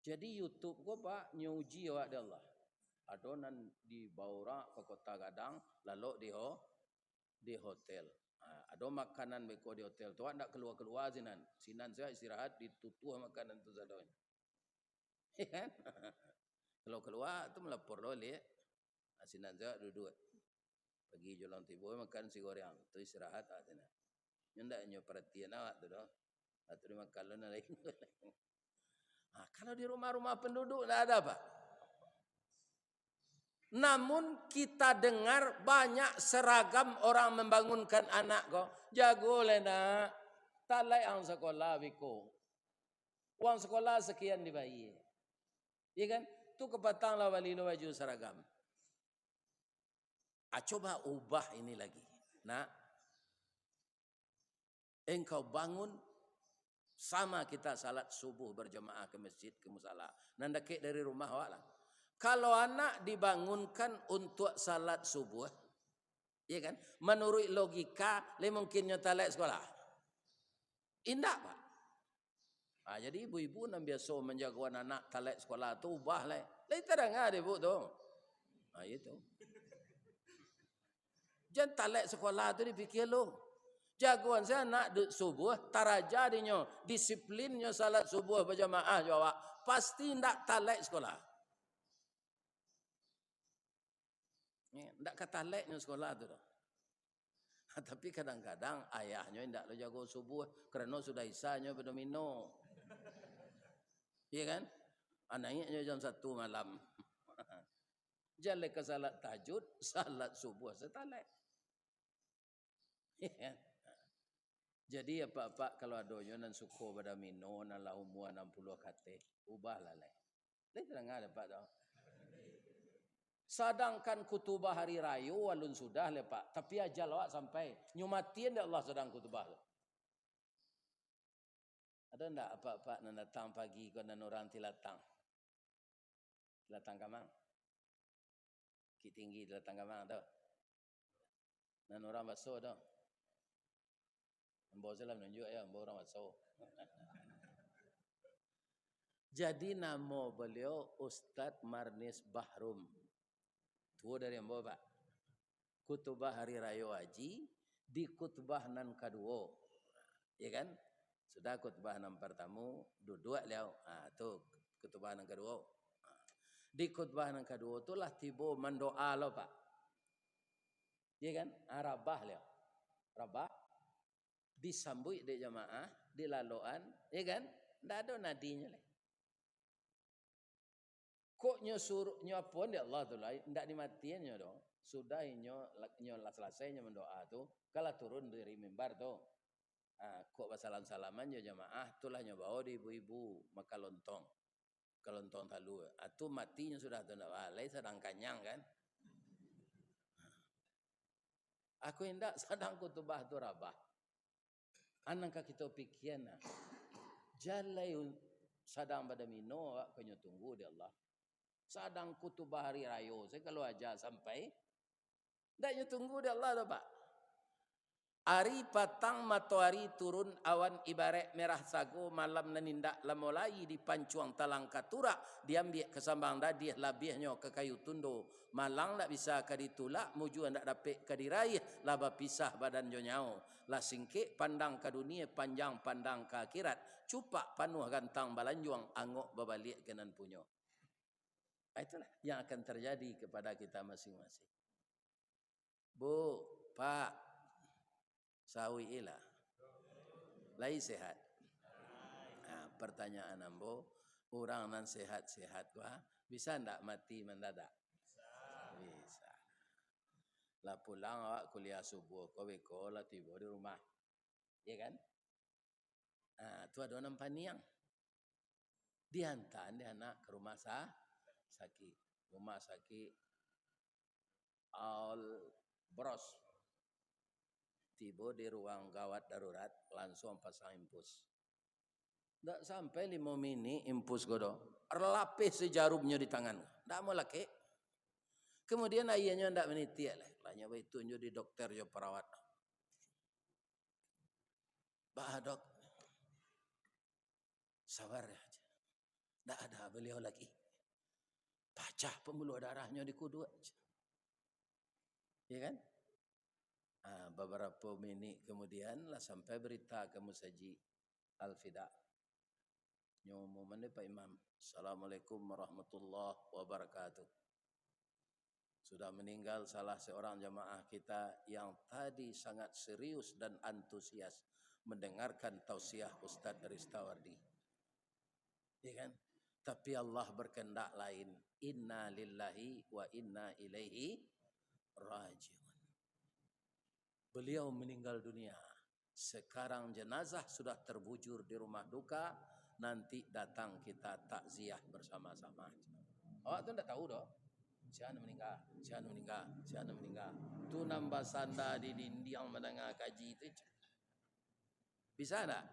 Jadi YouTube ko pak nyuji awak Allah. Adonan di Baura ke Kota Gadang, lalu di hotel. Ada makanan beko di hotel. Tuan ndak keluar sinan. Sinan saya istirahat ditutup makanan tu sadonya. Kan? Kalau keluar tu melapor loleh. Sinan saya duduk. Pergi jualan tiba makan si goreng. Tu istirahat sinan. Ndak nyo perhatian awak tu doh. Terima kalau lain. Kalau di rumah-rumah penduduk tidak ada Pak. Namun kita dengar banyak seragam orang membangunkan anak kau. Jago le nak. Tak laik ang sekolah biko. Uang sekolah sekian dibayar. Ya kan? Tu kepatanglah wali lo baju seragam. Coba ubah ini lagi. Nak. Engkau bangun sama kita salat subuh berjemaah ke masjid ke musala. Nanda kek dari rumah awak lah. Kalau anak dibangunkan untuk salat subuh, ya kan? Menurut logika, le mungkinnya talak sekolah. Indah Pak. Jadi ibu-ibu yang biasa menjaga anak talak sekolah tu ubah lah. Lai terang ada ibu tu. Itu. Jangan talak sekolah tu dipikir lo. Jagoan saya anak subuh, tarajadinya, disiplinnya salat subuh berjamaah jawab. Pasti tidak talak sekolah. Tidak ketaleknya sekolah tu. Tapi kadang-kadang ayahnya tidak lo jago subuh kerana sudah isanya berdomino. Iya kan? Anaknya jam 1 malam. Jalan ke salat tahajud, salat subuh setalek. Iya. Jadi apa-apa kalau adonyo nan suko pada mino nan la umur 60 kate, ubahlah le. Le terang ada Pak dah. Sedangkan kutubah hari raya walun sudah le Pak, tapi ajal awak sampai nyumatin dia Allah sedang kutubah. Ada ndak apa-apa nan datang pagi kau nan orang tilatang. Tilatang kamang. Ki tinggi tilatang kamang dah. Nan orang baso dah. Ambo salam nunjuk ya, ambo orang masuk. Jadi nama beliau Ustadz Marnis Bahrum. Tua dari ambo Pak. Kutubah hari raya haji di kutubah nan kedua. Ya kan? Sudah kutubah nan pertama, duduk liau. Tu kutubah nan kedua. Di kutubah nan kedua tu lah tiba mendoa lo Pak. Ya kan? Rabah liau. Rabah disambut di jamaah, di laluan, ya kan? Tak ada nadinya lah. Kok nyuruh nyapun dia Allah tu lah, tak dimatiannya dong. Sudah nyo selesainya mendoa tu, kalau turun dari mimbar tu, kok salam-salaman je jamaah, itulah nyo bawa di ibu-ibu maka lontong talu. Tu matinya sudah tu nak balai sedang kanyang kan? Aku hendak sedang kutubah tu rabah. Anangkah kita pikir nak jalan sadang pada mino awak kena tunggu dia Allah. Sadang kutubah hari raya saya kalau aja sampai dak tunggu dia Allah dah Pak. Hari patang matahari turun awan ibarat merah sago malam nanindak lamolai di pancuang talang katura diambil kesambang dadih labihnya ke kayu tundo malang tak bisa kaditulak muju ndak dapat kadiraih laba pisah badan jo nyau la singkik pandang ke dunia panjang pandang ke akhirat cupak panuh gantang balanjuang angok babalik kenan punyo. Itulah yang akan terjadi kepada kita masing-masing. Bu, Pak, sawi ilah. Lai sehat. Pertanyaan ambo, orang nan sehat-sehat wah, bisa ndak mati mendadak? Bisa. Lah pulang awak kuliah subuh, kau beko lah tiba di rumah. Ya kan? Tu ada orang paniang. Dihantar dia anak ke rumah sakit. Rumah sakit Al Bros. Tiba di ruang gawat darurat, langsung pasang impus. Tak sampai 5 minit impus godo. Lapis sejarumnya di tangan. Tak mau laki. Kemudian ayahnya tak meniti lah. Lanya baik tunjuk di dokter jo perawat. Bah dok. Sabar aja. Tak ada beliau lagi. Pecah pembuluh darahnya di kudu aja. Ya kan? Beberapa menit kemudian lah sampai berita ke Musaji Al-Fida. Nyomoman Pak Imam. Assalamualaikum warahmatullahi wabarakatuh. Sudah meninggal salah seorang jamaah kita yang tadi sangat serius dan antusias mendengarkan tausiah Ustadz Ristawardi. Ya kan? Tapi Allah berkehendak lain. Inna lillahi wa inna ilaihi rajiun. Beliau meninggal dunia. Sekarang jenazah sudah terbujur di rumah duka. Nanti datang kita takziah bersama-sama. Awak tu tak tahu doh. Siapa meninggal, siapa meninggal, siapa meninggal. Tu nambah sanda di dinding mendengar kaji itu. Bisa tak?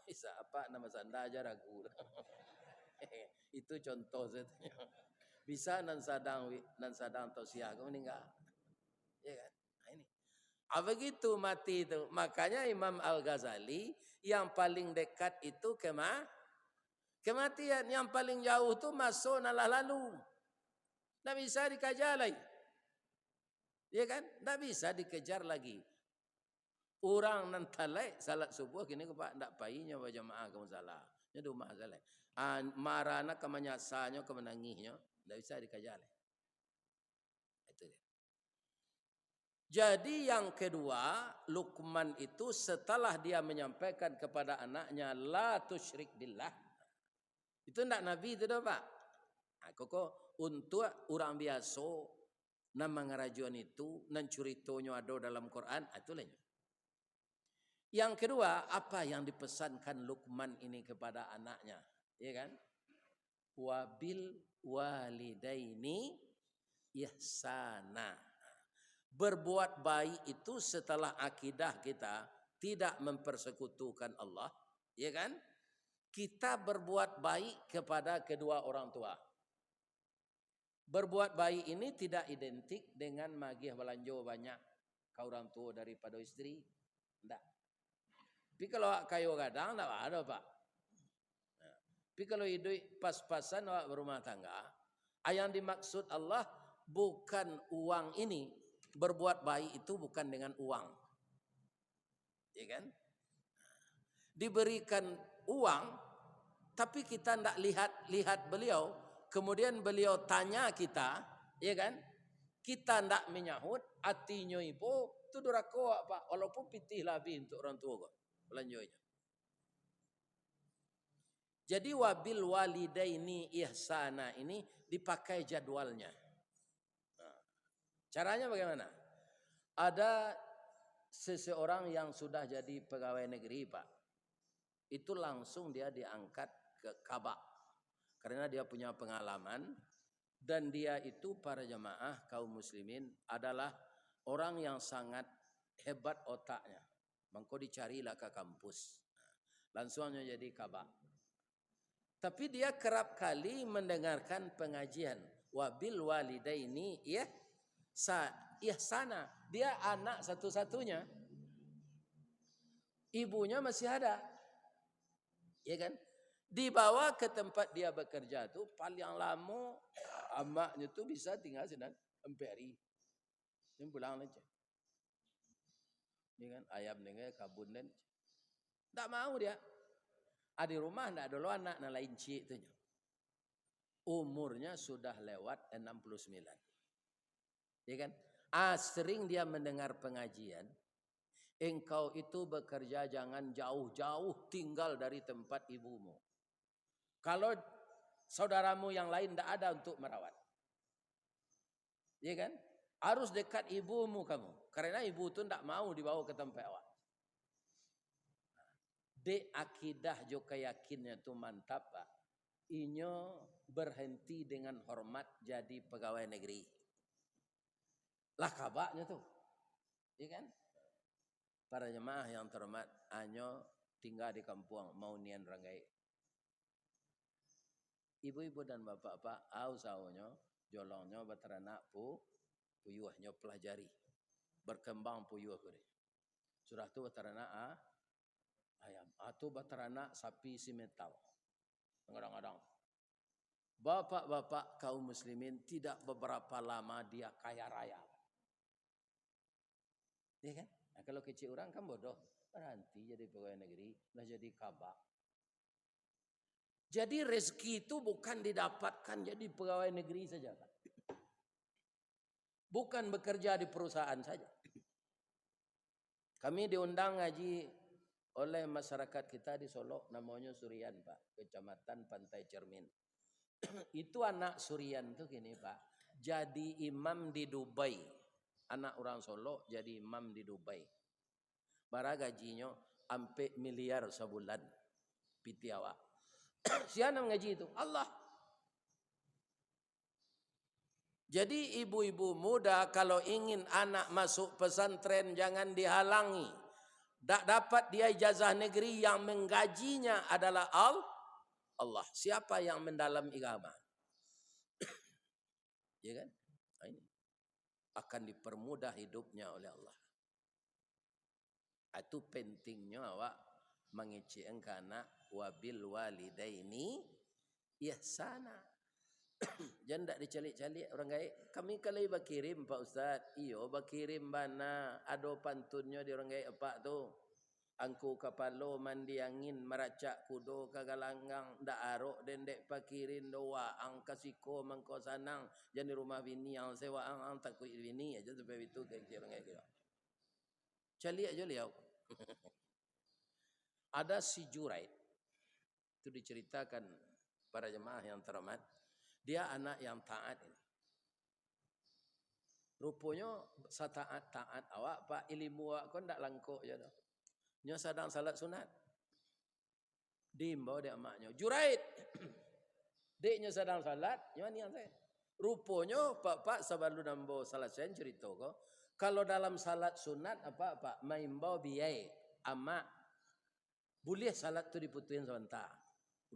Bisa. Apa nama sanda aja ragu. Itu contoh saja. Bisa nan sadang tausiah kau meninggal. Ya kan? Nah, ini. Begitu mati itu. Makanya Imam Al-Ghazali yang paling dekat itu kematian. Yang paling jauh itu masuk nalah lalu. Tak bisa dikejar lagi. Ya kan? Tak bisa dikejar lagi. Orang nantalai salat subuh kini kepak ndak painya berjamaah kamu salah. Nya rumah salah. Marana kemanyasanya kemenangihnya ndak bisa dikejar lagi. Itu dia. Jadi yang kedua, Luqman itu setelah dia menyampaikan kepada anaknya la tusyrik billah. Itu ndak Nabi itu dah Pak. Koko untuk orang biasa nama ngarajuan itu nan curitonyo ada dalam Quran itulah. Yang kedua, apa yang dipesankan Luqman ini kepada anaknya, ya kan? Wabil walidaini ihsana. Berbuat baik itu setelah akidah kita tidak mempersekutukan Allah, ya kan? Kita berbuat baik kepada kedua orang tua. Berbuat baik ini tidak identik dengan magih belanja banyak ke orang tua daripada istri. Tidak. Tapi kalau kayu gadang tidak ada Pak. Tapi kalau hidup pas-pasan berumah tangga, yang dimaksud Allah bukan uang ini. Berbuat baik itu bukan dengan uang. Ya kan? Diberikan uang, tapi kita tidak lihat beliau. Kemudian beliau tanya kita, ya kan? Kita tidak menyahut, hatinya ibu itu durako Pak. Walaupun pitih lebih untuk orang tua kok. Belanjonya. Jadi wabil walidaini ihsana ini dipakai jadwalnya. Nah, caranya bagaimana? Ada seseorang yang sudah jadi pegawai negeri Pak. Itu langsung dia diangkat ke Kabak. Karena dia punya pengalaman. Dan dia itu para jamaah kaum muslimin adalah orang yang sangat hebat otaknya. Maka dicarilah ke kampus. Langsungnya jadi Kabak. Tapi dia kerap kali mendengarkan pengajian. Wabil walidaini ihsana. Dia anak satu-satunya. Ibunya masih ada. Ya kan? Dibawa ke tempat dia bekerja tu paling lama amaknya tu bisa tinggal sedang emperi. Dia pulang aja. Ya kan? Ayam dengan kabun dan tak mau dia. Di rumah tidak ada anak na lain cik tu. Umurnya sudah lewat 69. Ya kan? Sering dia mendengar pengajian. Engkau itu bekerja jangan jauh-jauh tinggal dari tempat ibumu. Kalau saudaramu yang lain tidak ada untuk merawat. Ya kan? Harus dekat ibumu kamu. Karena ibu itu tidak mau dibawa ke tempat awak. De akidah jo keyakinnya itu mantap Pak. Inyo berhenti dengan hormat jadi pegawai negeri. Lah kabaknya tuh. Ya kan? Para jemaah yang terhormat, anyo tinggal di kampung mau nian ranggai. Ibu-ibu dan bapak-bapak, saunya, jolongnya beteranak puyuhnya pelajari. Berkembang puyuh kuri. Sudah tu beteranak ayam. Atau beteranak sapi simetau. Kadang-kadang. Bapak-bapak kaum muslimin tidak beberapa lama dia kaya raya. Ya kan? Nah, kalau kecil orang kan bodoh. Berhenti jadi pegawai negeri, lah jadi kabak. Jadi rezeki itu bukan didapatkan jadi pegawai negeri saja. Bukan bekerja di perusahaan saja. Kami diundang ngaji oleh masyarakat kita di Solo, namanya Surian Pak, Kecamatan Pantai Cermin. Itu anak Surian tuh gini Pak, jadi imam di Dubai. Anak orang Solo jadi imam di Dubai. Bara gajinya sampai miliar sebulan. Pitiawa. Siapa ngaji itu? Allah. Jadi ibu-ibu muda kalau ingin anak masuk pesantren jangan dihalangi. Tak dapat dia ijazah negeri, yang menggajinya adalah Allah. Siapa yang mendalam agama? Ya kan? Ini akan dipermudah hidupnya oleh Allah. Itu pentingnya awak mengecek anak wabil walidaini ihsana. Jangan tak dicalik-calik orang gaib. Kami kalau bakirim Pak Ustaz, iyo bakirim bana, ada pantunnya di orang gaib apa tu. Angku kapalo mandi angin meracak kudo kagalanggang ndak arok dendek pakirin doa angka siko mangko sanang jadi rumah bini yang sewa ang takut bini aja sampai itu kayak orang gaib. Calik aja liau. Ada si Juraid. Itu diceritakan para jemaah yang terhormat. Dia anak yang taat ini. Rupanya sataat-taat awak Pak ilmu awak kau ndak langkuk je dah. Nyo sedang salat sunat. Diimbau dia maknya. Juraid. Deknya sedang salat, nyo ni yang saya. Rupanya Pak sebelum nambo salat saya cerita ko, kalau dalam salat sunat apa maimbau biai ama boleh salat tu diputuin sebentar.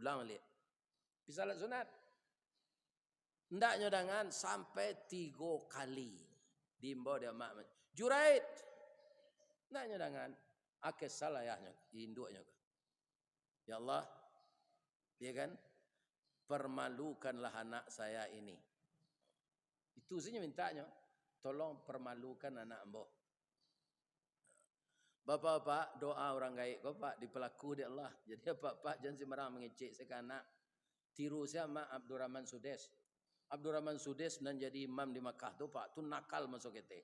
Ulang balik. Pi salat sunat. Ndaknya dengan sampai 3 kali diimbau dia mak. Juraid. Ndaknya dengan akes salah yahnya induknya. Ya Allah, dia kan permalukanlah anak saya ini. Itu saja mintanya. Tolong permalukan anak ambo. Bapak-bapak doa orang gaib Bapak dipelaku di Allah. Jadi bapak jangan sembarang mengecek sekanak. Tiru saya mak Abdurrahman Sudes. Abdurrahman Sudes dan jadi imam di Makkah tu Pak, tu nakal masuk kita.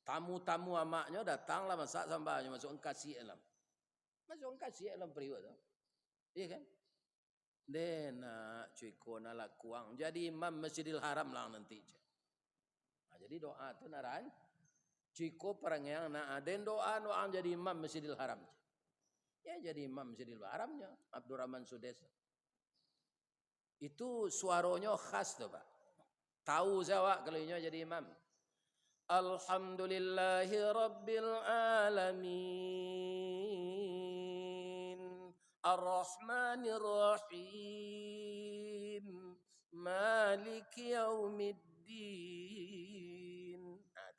Tamu-tamu amaknya datanglah masak sambalnya masuk kasih alam. Masuk kasih alam periuk tu. Iya kan? Dena cuy kona lah kuang. Jadi imam Masjidil Haram lah nanti. Nah, jadi doa tu naran. Ciko perang yang nak den doa jadi imam Masjidil Haram. Ya jadi imam Masjidil Haramnya Abdurrahman Sudes. Itu suaranya khas tu Pak. Tahu saya kalau ini jadi imam. Alhamdulillahi Rabbil Alamin. Ar-Rahmanir Rahim. Maliki Yaumiddin. Nah,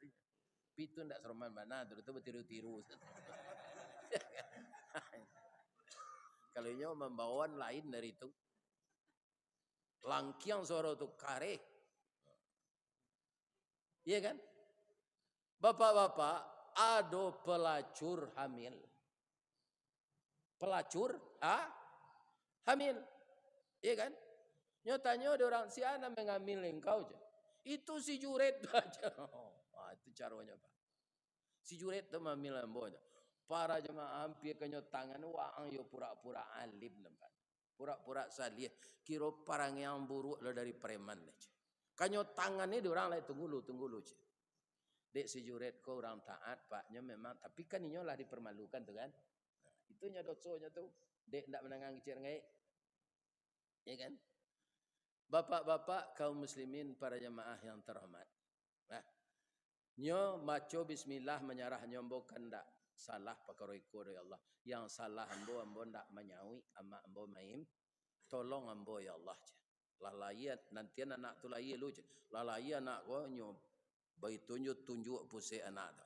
itu tidak seroman mana. Itu bertiru-tiru. Kalau ini membawaan lain dari itu. Langkiang suara itu kare. Iya kan? Bapak-bapak, ada pelacur hamil. Pelacur hamil. Iya kan? Nyatanya ada orang si anak mengambil engkau aja. Itu si Juret aja. Itu caranya Pak. Si Juret itu mengambil ambonya. Para jemaah hampir kenyo tangan waang yo pura-pura alim nampak. Pura-pura salih. Kira parang yang buruk lo dari preman aja. Kanyo tangan ini orang lain tunggu lu je. Dek si Juret kau orang taat paknya memang, tapi kan ini lah dipermalukan tu kan. Nah, itunya dosonya tu. Dek ndak menangang kecil ngai. Ya kan? Bapak-bapak kaum muslimin para jemaah yang terhormat. Nah, nyo maco bismillah menyarah nyombo kandak. Salah pakaroi ko ya Allah. Yang salah ambo ndak menyawi ama ambo maim. Tolong ambo ya Allah. Lalaiat nanti anak tu lai lu je. Lalai anak ko nyo bagi tunjuk pusing anak tu.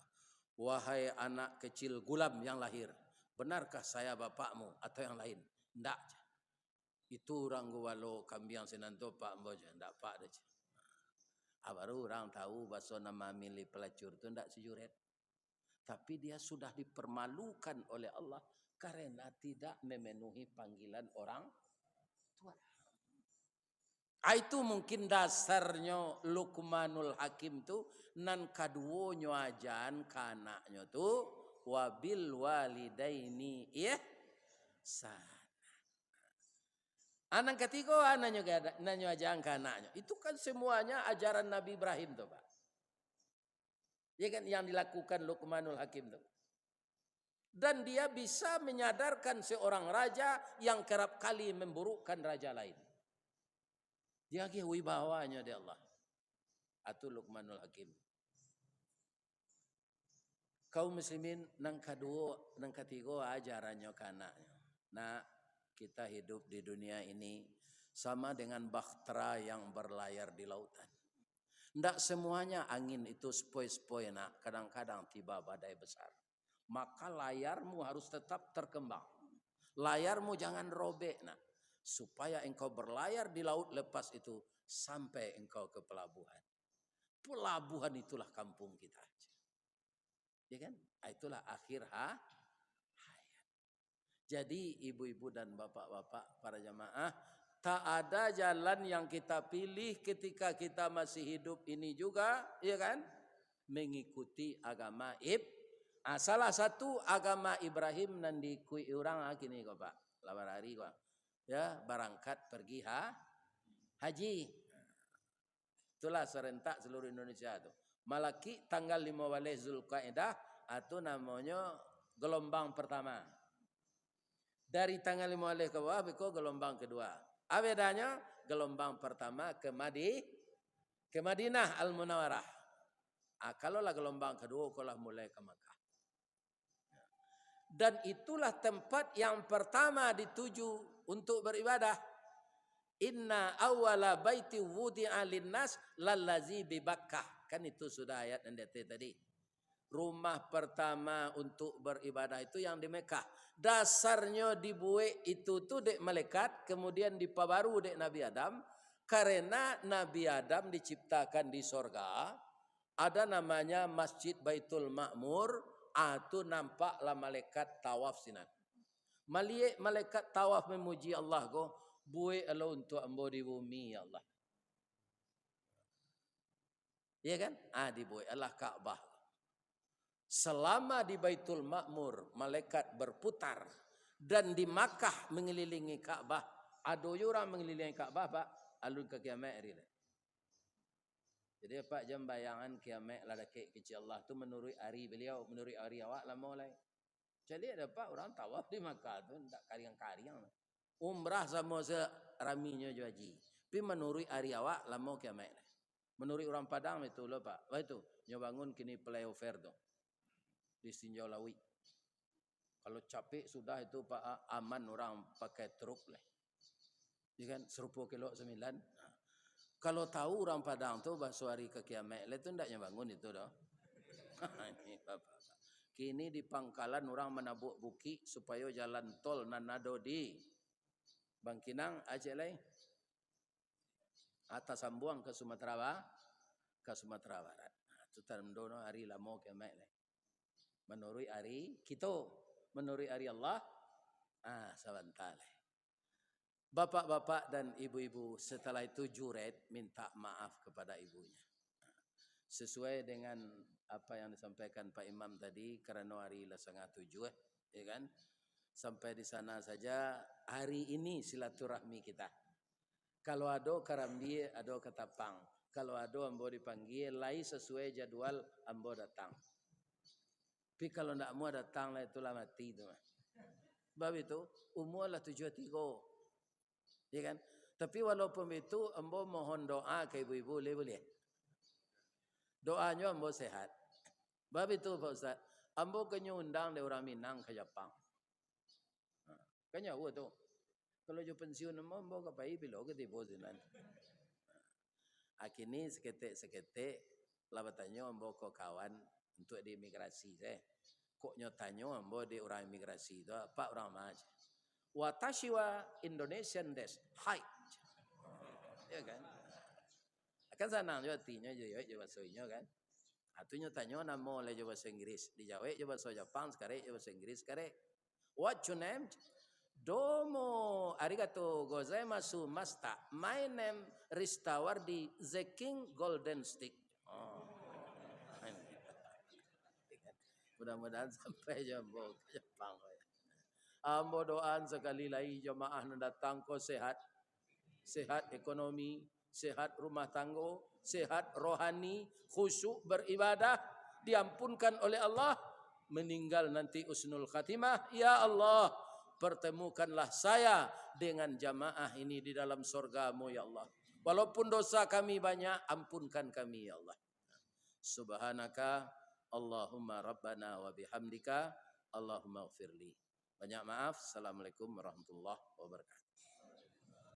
Wahai anak kecil gulam yang lahir, benarkah saya bapakmu atau yang lain? Ndak. Itu orang guwalo kambiang senanto pak mboja ndak pak deh. Baru orang tahu bahasa nama milik pelacur tu ndak si Juret. Tapi dia sudah dipermalukan oleh Allah karena tidak memenuhi panggilan orang tua. Itu mungkin dasarnya Luqmanul Hakim tu nan kaduonyo ajan kanaknya tu wabil walidaini ihsan. Anak ketiga nanyo ajang ke anaknya. Itu kan semuanya ajaran Nabi Ibrahim tuh, Pak. Ya kan yang dilakukan Luqmanul Hakim tuh. Dan dia bisa menyadarkan seorang raja yang kerap kali memburukkan raja lain. Dia wibawanya dia Allah. Atu Luqmanul Hakim. Kaum muslimin nang kedua, nang ketiga ajarannya ke anaknya. Nah, kita hidup di dunia ini sama dengan bahtera yang berlayar di lautan. Tidak semuanya angin itu sepoi-sepoi nak. Kadang-kadang tiba badai besar. Maka layarmu harus tetap terkembang. Layarmu jangan robek nak. Supaya engkau berlayar di laut lepas itu sampai engkau ke pelabuhan. Pelabuhan itulah kampung kita. Ya kan? Itulah akhir hayat. Jadi ibu-ibu dan bapak-bapak para jamaah, tak ada jalan yang kita pilih ketika kita masih hidup ini juga, ya kan? Mengikuti agama salah satu agama Ibrahim nan dikui orang kini kok Pak. Lawan hari kok. Ya, berangkat pergi haji. Itulah serentak seluruh Indonesia tu. Malaki tanggal 15 Zulkaidah atau namanya gelombang pertama. Dari tanggal 15 ke bawah ke gelombang kedua. Apa bedanya? Gelombang pertama ke Madinah Al-Munawwarah. Kalaulah gelombang kedua kalau mulai ke Makkah. Dan itulah tempat yang pertama dituju untuk beribadah. Inna awwala baiti wudi'a linnas lallazi bi Bakkah. Kan itu sudah ayat NDT tadi. Rumah pertama untuk beribadah itu yang di Mekah. Dasarnya dibuat itu tuh dek malaikat, kemudian dipabaru dek Nabi Adam. Karena Nabi Adam diciptakan di sorga, ada namanya Masjid Baitul Ma'mur, itu nampaklah malaikat tawaf sinan. Malaikat tawaf memuji Allah go, buat Allah untuk ambo di bumi ya Allah. Iya kan? Dibuat Allah Ka'bah. Selama di Baitul Ma'mur malaikat berputar dan di Makkah mengelilingi Ka'bah, ada orang mengelilingi Ka'bah Pak, alun ke kiamat hari. Jadi Pak jam bayangan kiamat lada kecil Allah tu menurut hari beliau, menurut hari awak lama mulai. Jadi ada Pak orang tawaf di Makkah tu tak kariang-kariang. Umrah sama seraminya haji. Tapi menurut hari awak lama kiamat. Menurut orang Padang itu loh Pak. Wah itu nyobangun kini flyover tu. Di Tinjau Lawi. Kalau capek sudah itu Pak aman orang pakai truk lah. Ya kan 10 kilo 9. Kalau tahu orang Padang tu bahasa hari ke kiamat itu ndaknya bangun itu dah. Kini di Pangkalan orang menabuk buki supaya jalan tol nanado di Bangkinang Aceh lain. Atas Sambuang ke Sumatera Barat. Itu tandono hari lama kiamat lah. Menurut hari kita, menurut hari Allah, sebentar. Bapak-bapak dan ibu-ibu setelah itu juret minta maaf kepada ibunya. Sesuai dengan apa yang disampaikan Pak Imam tadi, karena hari 6:30, ya kan? Sampai di sana saja hari ini silaturahmi kita. Kalau ada karambi, ada ketapang. Kalau ada ambo dipanggil, lai sesuai jadwal ambo datang. Tapi kalau tidak mau datang lah itulah mati itu. Sebab itu umur lah 73. Ya kan? Tapi walaupun itu ambo mohon doa ke ibu-ibu boleh. Doanya ambo sehat. Sebab itu Pak Ustaz, ambo kena undang dari orang Minang ke Jepang. Kanya tu. Kalau jo pensiun ambo kapai bilo ke tibo sinan. Akini seketik labatannya ambo ko kawan untuk di imigrasi saya. Kok nyatanya ambo di orang imigrasi itu Pak orang maj. Watashi wa Indonesian des. Hai. Ya kan? Akan sanang juga artinya juga bahasanya kan. Atunya tanya nama oleh bahasa Inggris. Dijawab bahasa Jepang sekarang bahasa Inggris sekarang. What your name? Domo arigato gozaimasu masta. My name Ristawardi The King Golden Stick. Mudah-mudahan sampai jumpa ke Jepang. Ambo doaan sekali lagi jemaah datang ko sehat, sehat ekonomi, sehat rumah tangga, sehat rohani, khusyuk beribadah, diampunkan oleh Allah, meninggal nanti usnul khatimah. Ya Allah, pertemukanlah saya dengan jamaah ini di dalam surga-Mu ya Allah. Walaupun dosa kami banyak, ampunkan kami ya Allah. Subhanaka Allahumma rabbana wa bihamdika Allahumma ghfirli. Banyak maaf. Assalamualaikum warahmatullahi wabarakatuh.